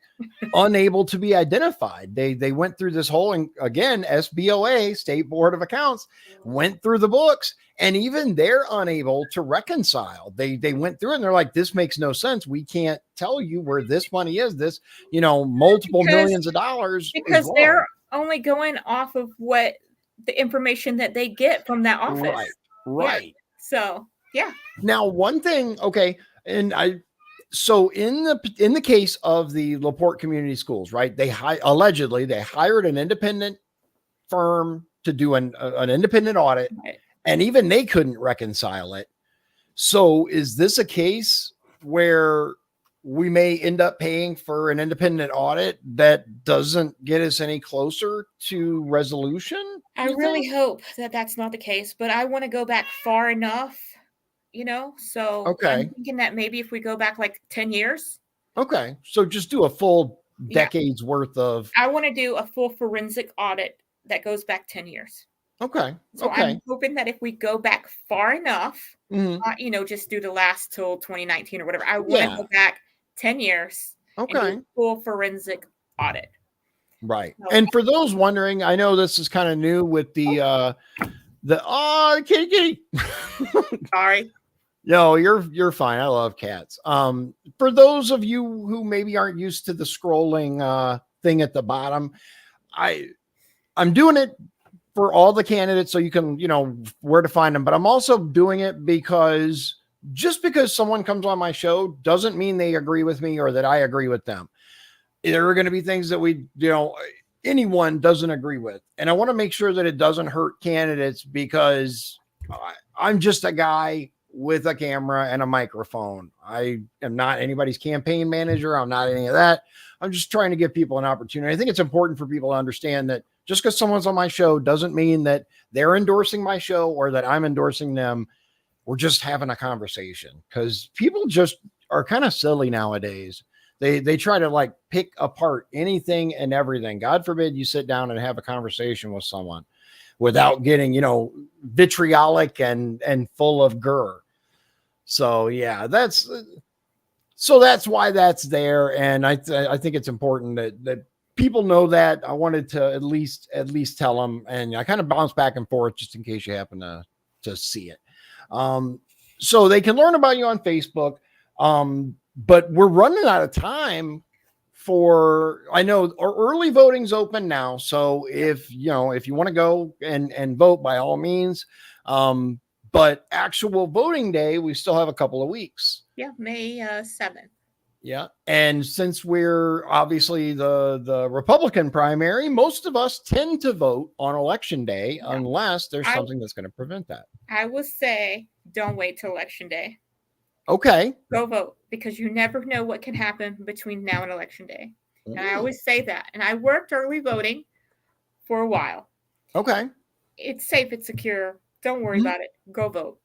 unable to be identified. They went through this whole, and again, SBOA, State Board of Accounts, went through the books, and even they're unable to reconcile. They went through it and they're like, this makes no sense. We can't tell you where this money is. This, multiple millions of dollars. Because they're only going off of what the information that they get from that office. Right. Yeah. So, yeah. Now, one thing, okay, so in the case of the LaPorte Community Schools, right? Allegedly they hired an independent firm to do an independent audit, and even they couldn't reconcile it. So is this a case where we may end up paying for an independent audit that doesn't get us any closer to resolution? I really hope that that's not the case, but I want to go back far enough. So I'm thinking that maybe if we go back like 10 years. Okay. So just do a full decade's worth of. I want to do a full forensic audit that goes back 10 years. Okay. So I'm hoping that if we go back far enough, just do the last till 2019 or whatever. I want to go back 10 years. Okay. And do a full forensic audit. Right. And for those wondering, I know this is kind of new with the kitty. Sorry. No, you're fine. I love cats. For those of you who maybe aren't used to the scrolling thing at the bottom, I'm doing it for all the candidates so you can, where to find them. But I'm also doing it because just because someone comes on my show doesn't mean they agree with me or that I agree with them. There are going to be things that anyone doesn't agree with. And I want to make sure that it doesn't hurt candidates because I'm just a guy with a camera and a microphone. I am not anybody's campaign manager. I'm not any of that. I'm just trying to give people an opportunity. I think it's important for people to understand that just because someone's on my show doesn't mean that they're endorsing my show or that I'm endorsing them. We're just having a conversation because people just are kind of silly nowadays. They try to like pick apart anything and everything. God forbid you sit down and have a conversation with someone without getting, vitriolic and full of grr. So yeah, that's why that's there. And I think it's important that people know that. I wanted to at least tell them, and I kind of bounce back and forth just in case you happen to see it. So they can learn about you on Facebook. But we're running out of time I know our early voting's open now. So if you want to go and vote by all means, but actual voting day, we still have a couple of weeks. Yeah. May 7th. Yeah. And since we're obviously the Republican primary, most of us tend to vote on election day unless there's something that's going to prevent that. I would say don't wait till election day. Okay. Go vote because you never know what can happen between now and election day. And I always say that. And I worked early voting for a while. Okay. It's safe. It's secure. Don't worry about it. Go vote.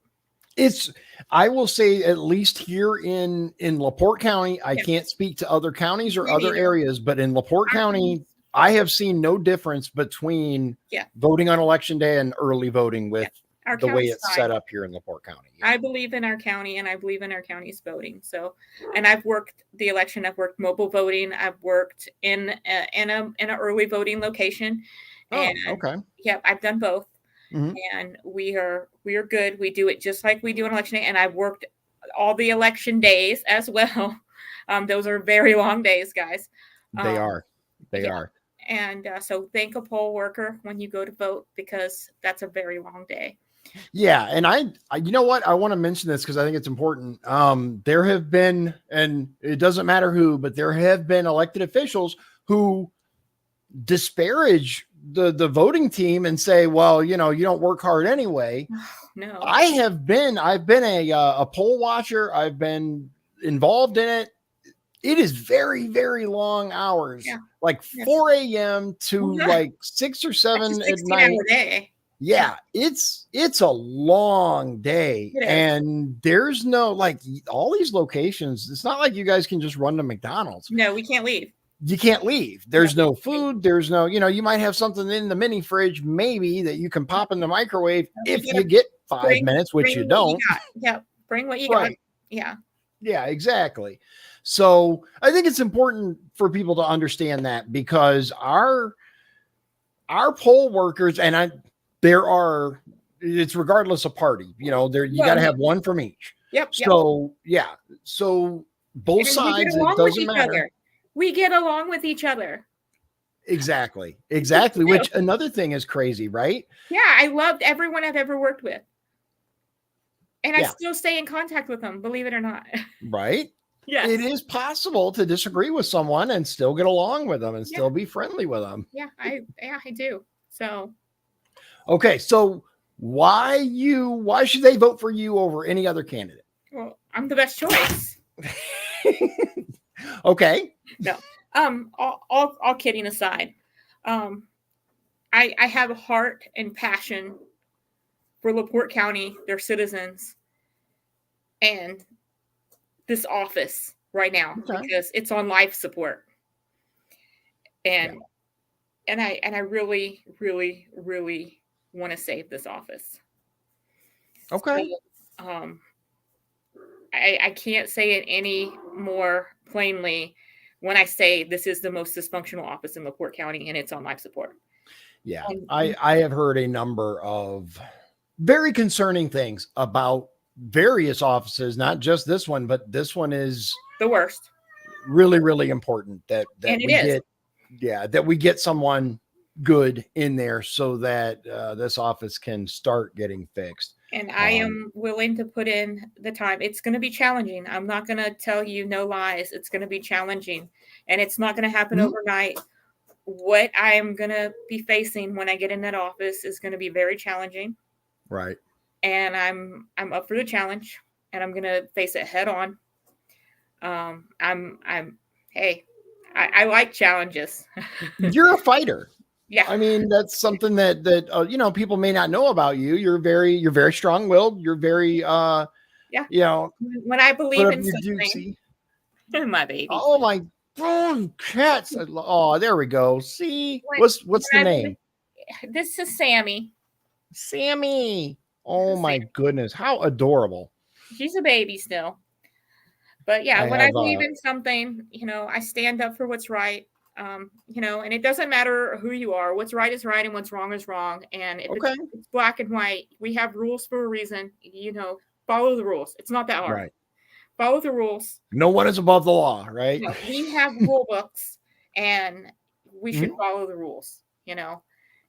I will say at least here in LaPorte County, I can't speak to other counties or other areas, but in LaPorte County, I have seen no difference between voting on election day and early voting with the way it's set up here in LaPorte County. Yeah. I believe in our county and I believe in our county's voting. So, and I've worked the election. I've worked mobile voting. I've worked in an early voting location. And okay. Yeah, I've done both. Mm-hmm. And we are good. We do it just like we do on election day. And I've worked all the election days as well. Those are very long days, guys. They are. And so thank a poll worker when you go to vote because that's a very long day. Yeah. And I you know what? I want to mention this because I think it's important. There have been, and it doesn't matter who, but there have been elected officials who disparage the voting team and say, well, you don't work hard anyway. No, I've been a poll watcher. I've been involved in it. It is very, very long hours, like 4 a.m. to like 6 or 7 at night. Day. Yeah, it's a long day. And there's no, like all these locations. It's not like you guys can just run to McDonald's. No, we can't leave. You can't leave. There's no food. There's no, you might have something in the mini fridge, maybe that you can pop in the microwave if you get 5 minutes, which you don't. Bring what you got. Yeah. Yeah, exactly. So I think it's important for people to understand that because our poll workers, and it's regardless of party, you got to have one from each. Yep. So so both sides, it doesn't matter. We get along with each other. Exactly. Which another thing is crazy, right? Yeah. I loved everyone I've ever worked with. And I still stay in contact with them, believe it or not. Right? Yes. It is possible to disagree with someone and still get along with them and still be friendly with them. Yeah, I do. So. Okay. So why should they vote for you over any other candidate? Well, I'm the best choice. Okay. No. All kidding aside, I have a heart and passion for LaPorte County, their citizens, and this office right now because it's on life support. And I really, really, really want to save this office. Okay. So, I can't say it any more plainly when I say this is the most dysfunctional office in LaPorte County and it's on life support. Yeah. I have heard a number of very concerning things about various offices, not just this one, but this one is The worst. really, really important that And it we is. that we get someone good in there so that this office can start getting fixed. And I am willing to put in the time. It's going to be challenging. I'm not going to tell you no lies. It's going to be challenging, and it's not going to happen overnight. What I am going to be facing when I get in that office is going to be very challenging. Right. And I'm up for the challenge, and I'm going to face it head on. Hey, I like challenges. You're a fighter. Yeah. I mean, that's something that you know, people may not know about you. You're very strong-willed. You're very yeah. You know, when I believe in something, my baby. Oh my cats. Oh, there we go. See, what's the name? This is Sammy. Sammy. Oh my goodness, how adorable. She's a baby still. But yeah, when I believe in something, you know, I stand up for what's right. You know, and it doesn't matter who you are. What's right is right and what's wrong is wrong. And if it's black and white, we have rules for a reason. You know, follow the rules. It's not that hard. Right. Follow the rules. No one is above the law, right? You know, we have rule books, and we should follow the rules, you know,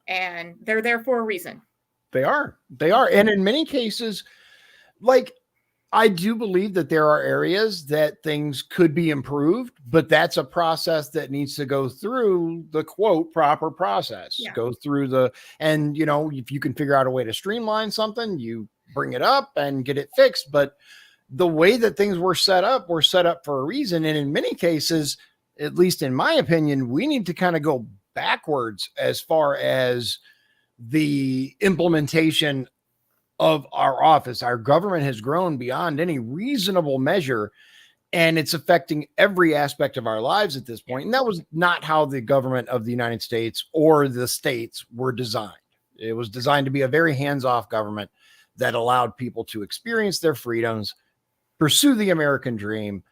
and they're there for a reason. They are. And in many cases, like, I do believe that there are areas that things could be improved, but that's a process that needs to go through the quote proper process. Yeah. Go through and you know, if you can figure out a way to streamline something, you bring it up and get it fixed. But the way that things were set up for a reason. And in many cases, at least in my opinion, we need to kind of go backwards as far as the implementation of our office. Our government has grown beyond any reasonable measure, and it's affecting every aspect of our lives at this point. And that was not how the government of the United States or the states were designed. It was designed to be a very hands-off government that allowed people to experience their freedoms, pursue the American dream,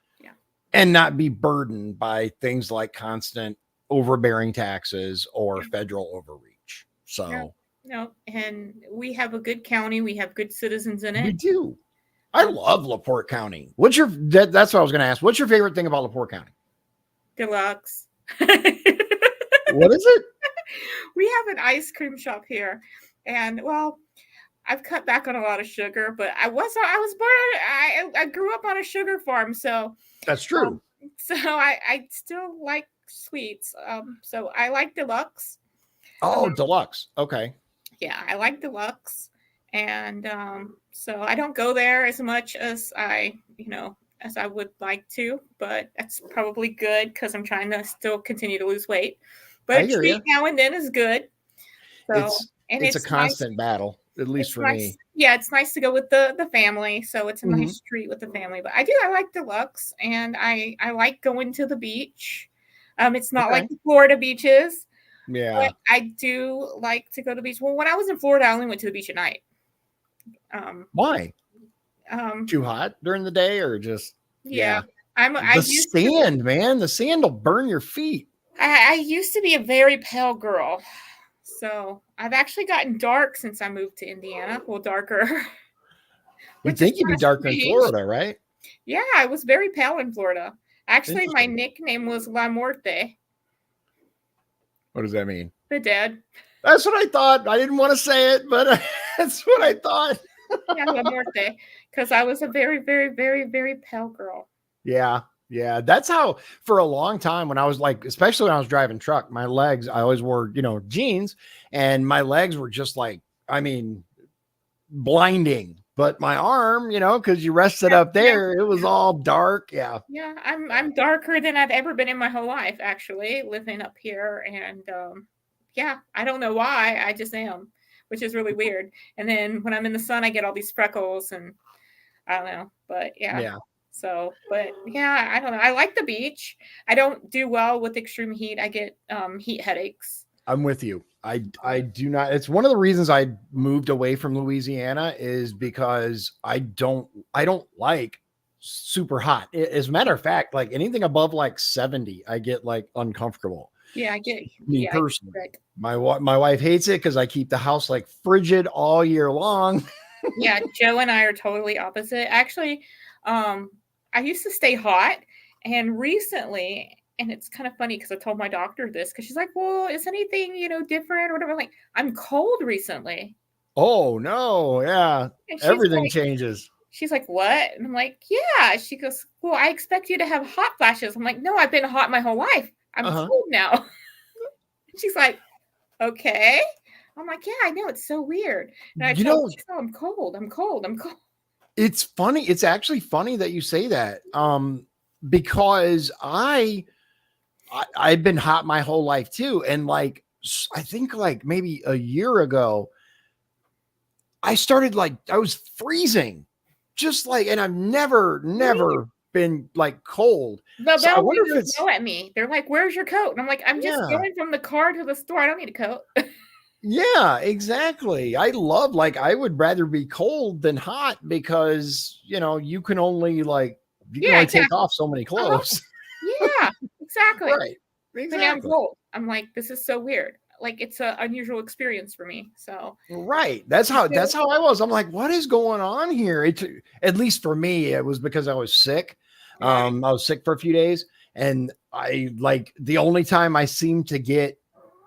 and not be burdened by things like constant overbearing taxes or federal overreach. So no, and we have a good county. We have good citizens in it. We do. I love LaPorte County. That's what I was going to ask. What's your favorite thing about LaPorte County? Deluxe. What is it? We have an ice cream shop here, and well, I've cut back on a lot of sugar, but I grew up on a sugar farm, so that's true. So I still like sweets. So I like Deluxe. Oh, Deluxe. Okay. Yeah, I like Deluxe, and so I don't go there as much as I would like to, but that's probably good because I'm trying to still continue to lose weight. But a treat now and then is good. So it's a constant battle, at least for me. Yeah, it's nice to go with the family, so it's a nice treat with the family. But I like Deluxe, and I like going to the beach. It's not like the Florida beaches. Yeah, but I do like to go to the beach. Well, when I was in Florida, I only went to the beach at night. Why? Too hot during the day, or just the sand, man. The sand will burn your feet. I used to be a very pale girl, so I've actually gotten dark since I moved to Indiana. Well, darker. You'd think you'd be darker in Florida, right? Yeah, I was very pale in Florida. Actually, my nickname was La Muerte. What does that mean? The dead. That's what I thought. I didn't want to say it, but that's what I thought. Yeah, La Muerte, because I was a very, very, very, very pale girl. Yeah. That's how, for a long time, when I was especially when I was driving truck, my legs, I always wore, jeans, and my legs were just blinding. But my arm, because you rested up there, it was all dark. Yeah. Yeah, I'm darker than I've ever been in my whole life, actually, living up here. And I don't know why. I just am, which is really weird. And then when I'm in the sun, I get all these freckles, and I don't know. But yeah. So, but yeah, I don't know. I like the beach. I don't do well with extreme heat. I get heat headaches. I'm with you. I do not. It's one of the reasons I moved away from Louisiana is because I don't like super hot. As a matter of fact, anything above 70, I get uncomfortable. Yeah, I get me personally. My wife hates it because I keep the house frigid all year long. Yeah, Joe and I are totally opposite. Actually, I used to stay hot, and recently, and it's kind of funny because I told my doctor this because she's like, "Well, is anything different or whatever?" I'm like, I'm cold recently, Oh no, yeah. and Everything changes. she's like, "What?" And I'm like, "Yeah." She goes, "Well, I expect you to have hot flashes." I'm like, "No, I've been hot my whole life. I'm Uh-huh. cold now." She's like, "Okay." I'm like, "Yeah, I know. It's so weird." And I You tell her, know, she's, "Oh, I'm cold. I'm cold. I'm cold." it's funny. It's actually funny that you say that. Because I've been hot my whole life too. And like, I think like maybe a year ago, I started like, I was freezing just like, and I've never been like cold. The So I bell wonder if leaders it's, yell at me. They're like, "Where's your coat?" And I'm like, "I'm just yeah, going from the car to the store. I don't need a coat." yeah, exactly. I love, like, I would rather be cold than hot because, you can only like, you can Yeah, only take exactly. off so many Uh-huh. clothes. Yeah, exactly. Right. But now I'm Exactly. cold. I'm like, "This is so weird." Like, it's an unusual experience for me. So, Right. That's how I was. I'm like, what is going on here? At least for me, it was because I was sick. right. I was sick for a few days, and I like the only time I seem to get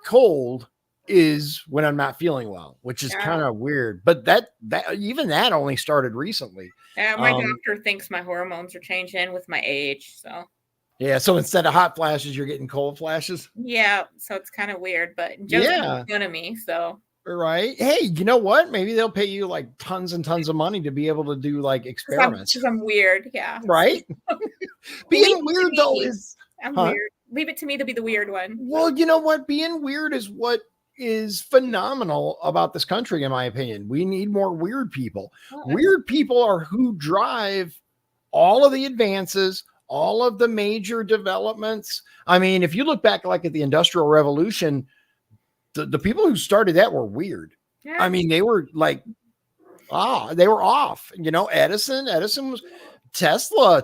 cold is when I'm not feeling well, which is Yeah. kind of weird. But that even that only started recently. Yeah, my Um, doctor thinks my hormones are changing with my age. So, yeah. So instead of hot flashes, you're getting cold flashes. yeah, so it's kind of weird, but Joe's making Yeah. fun of me. So, Right. Hey, you know what? Maybe they'll pay you like tons and tons of money to be able to do like experiments. because I'm weird. Yeah. Right. Leave Being it to weird though me. is, I'm huh? weird. Leave it to me to be the weird one. Well, you know what? Being weird is what is phenomenal about this country, in my opinion. We need more weird people. Well, Weird people are who drive all of the advances, all of the major developments. I mean, if you look back like at the Industrial Revolution, the people who started that were weird. I yeah. mean, they were like, they were off. Edison was Tesla,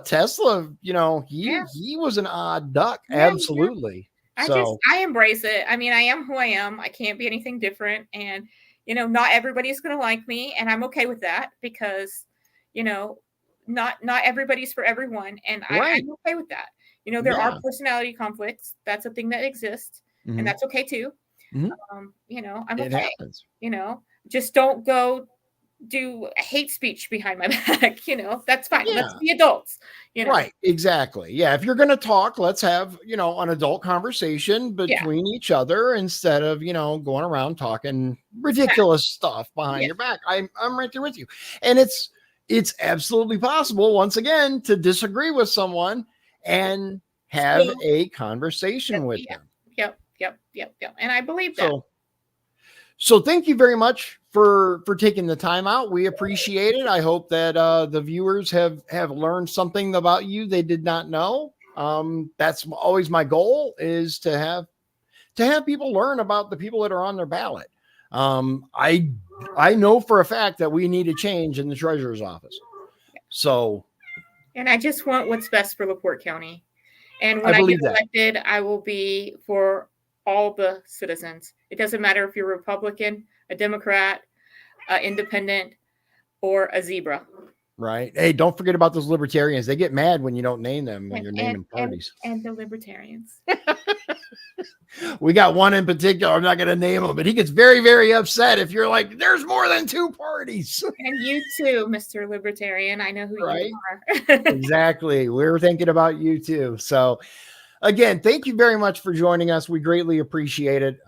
Yeah. he was an odd duck, Yeah. Yeah. absolutely. I So I embrace it. I mean, I am who I am. I can't be anything different. And, not everybody's going to like me. And I'm okay with that because, you know, not everybody's for everyone. And right. I'm okay with that. There are Yeah. personality conflicts. That's a thing that exists. And Mhm. that's okay too. Mhm. I'm It okay. happens. Just don't go do hate speech behind my back. That's fine. Let's Yeah. be adults, you know. Right. Exactly. Yeah. If you're going to talk, let's have, an adult conversation Yeah. between each other instead of, going around talking Smack. ridiculous stuff behind Yeah. your back. I'm right there with you. And it's absolutely possible, once again, to disagree with someone and have Still, a conversation with yeah. them. Yep. And I believe that. So thank you very much for taking the time out. We appreciate it. I hope that the viewers have learned something about you they did not know. That's always my goal, is to have people learn about the people that are on their ballot. I know for a fact that we need a change in the treasurer's office. So And I just want what's best for LaPorte County. And I when I get believe that. elected, I will be for all the citizens. It doesn't matter if you're a Republican, a Democrat, independent, or a zebra. Right. Hey, don't forget about those libertarians. They get mad when you don't name them when And you're and naming and, parties. and the libertarians. We got one in particular. I'm not going to name him, but he gets very, very upset if you're like, there's more than two parties. And you too, Mr. Libertarian. I know who you Right. are. Exactly. We're thinking about you too. So again, thank you very much for joining us. We greatly appreciate it.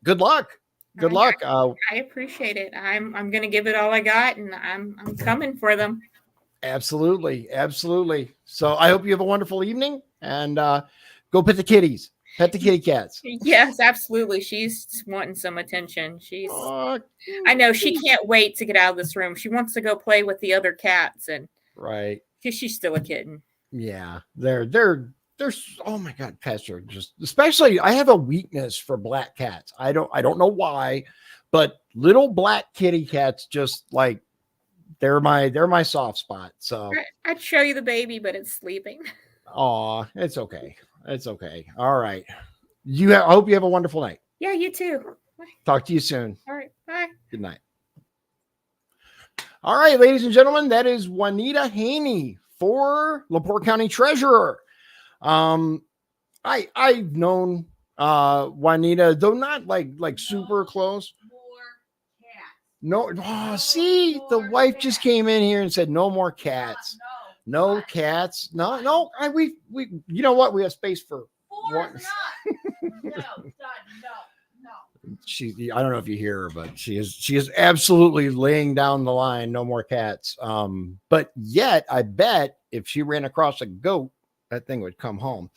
Good luck. Good I, luck. I appreciate it. I'm gonna give it all I got, and I'm coming for them. Absolutely. Absolutely. So I hope you have a wonderful evening, and go pet the kitties, pet the kitty cats. Yes, absolutely. She's wanting some attention. Uh, I know she can't wait to get out of this room. She wants to go play with the other cats, and right. she's still a kitten. Yeah. They're oh my god, pets are just, especially, I have a weakness for black cats. I don't know why, but little black kitty cats, just like, they're my soft spot. So I'd show you the baby, but it's sleeping. it's okay. It's okay. All right. I hope you have a wonderful night. Yeah, you too. Talk to you soon. All right, bye. Good night. All right, ladies and gentlemen, that is Juanita Haney for LaPorte County Treasurer. I've known Juanita, though not like super close. No, oh, see, the wife just came in here and said no more cats. No cats. No. We you know what? We have space for one. No. She, I don't know if you hear her, but she is absolutely laying down the line. No more cats. But yet I bet if she ran across a goat, that thing would come home.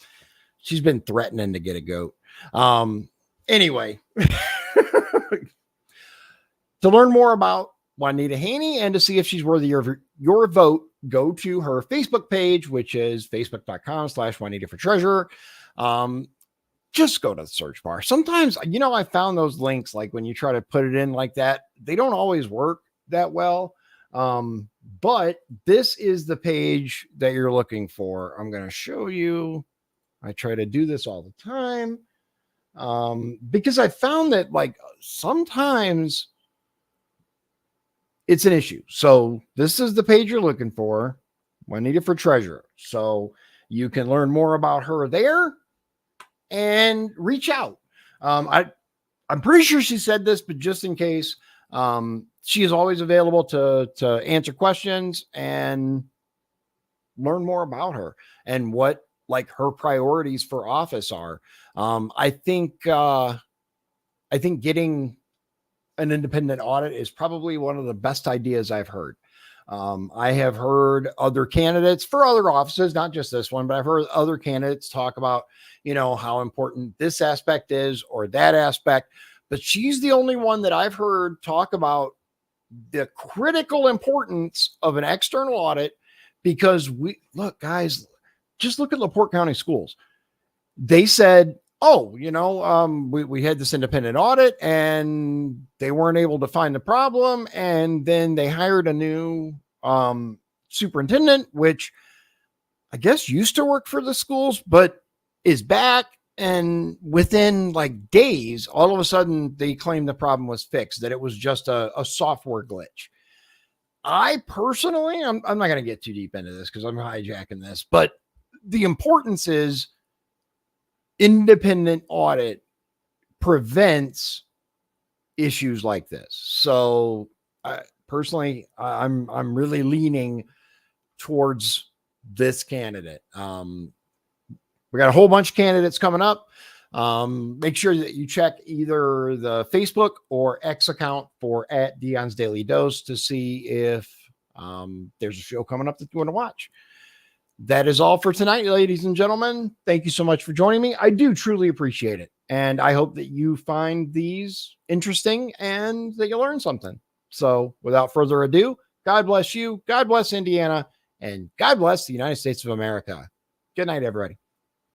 She's been threatening to get a goat. Anyway, to learn more about Juanita Haney and to see if she's worthy of your vote, go to her Facebook page, which is facebook.com/Juanita for Treasurer. Just go to the search bar. Sometimes, I found those links, like when you try to put it in like that, they don't always work that well. But this is the page that you're looking for. I'm going to show you. I try to do this all the time because I found that like sometimes it's an issue. So this is the page you're looking for, Juanita for Treasurer. So you can learn more about her there and reach out. I'm pretty sure she said this, but just in case, she is always available to answer questions and learn more about her and what like her priorities for office are. I think getting an independent audit is probably one of the best ideas I've heard. I have heard other candidates for other offices, not just this one, but I've heard other candidates talk about, how important this aspect is or that aspect. But she's the only one that I've heard talk about the critical importance of an external audit because look, guys, just look at LaPorte County schools. They said, we had this independent audit and they weren't able to find the problem. And then they hired a new superintendent, which I guess used to work for the schools, but is back. And within like days, all of a sudden they claimed the problem was fixed, that it was just a software glitch. I personally, I'm not going to get too deep into this because I'm hijacking this, but the importance is independent audit prevents issues like this. So personally, I'm really leaning towards this candidate. We got a whole bunch of candidates coming up. Make sure that you check either the Facebook or X account for @Dion's Daily Dose to see if there's a show coming up that you want to watch. That is all for tonight, ladies and gentlemen. Thank you so much for joining me. I do truly appreciate it. And I hope that you find these interesting and that you learn something. So without further ado, God bless you. God bless Indiana. And God bless the United States of America. Good night, everybody.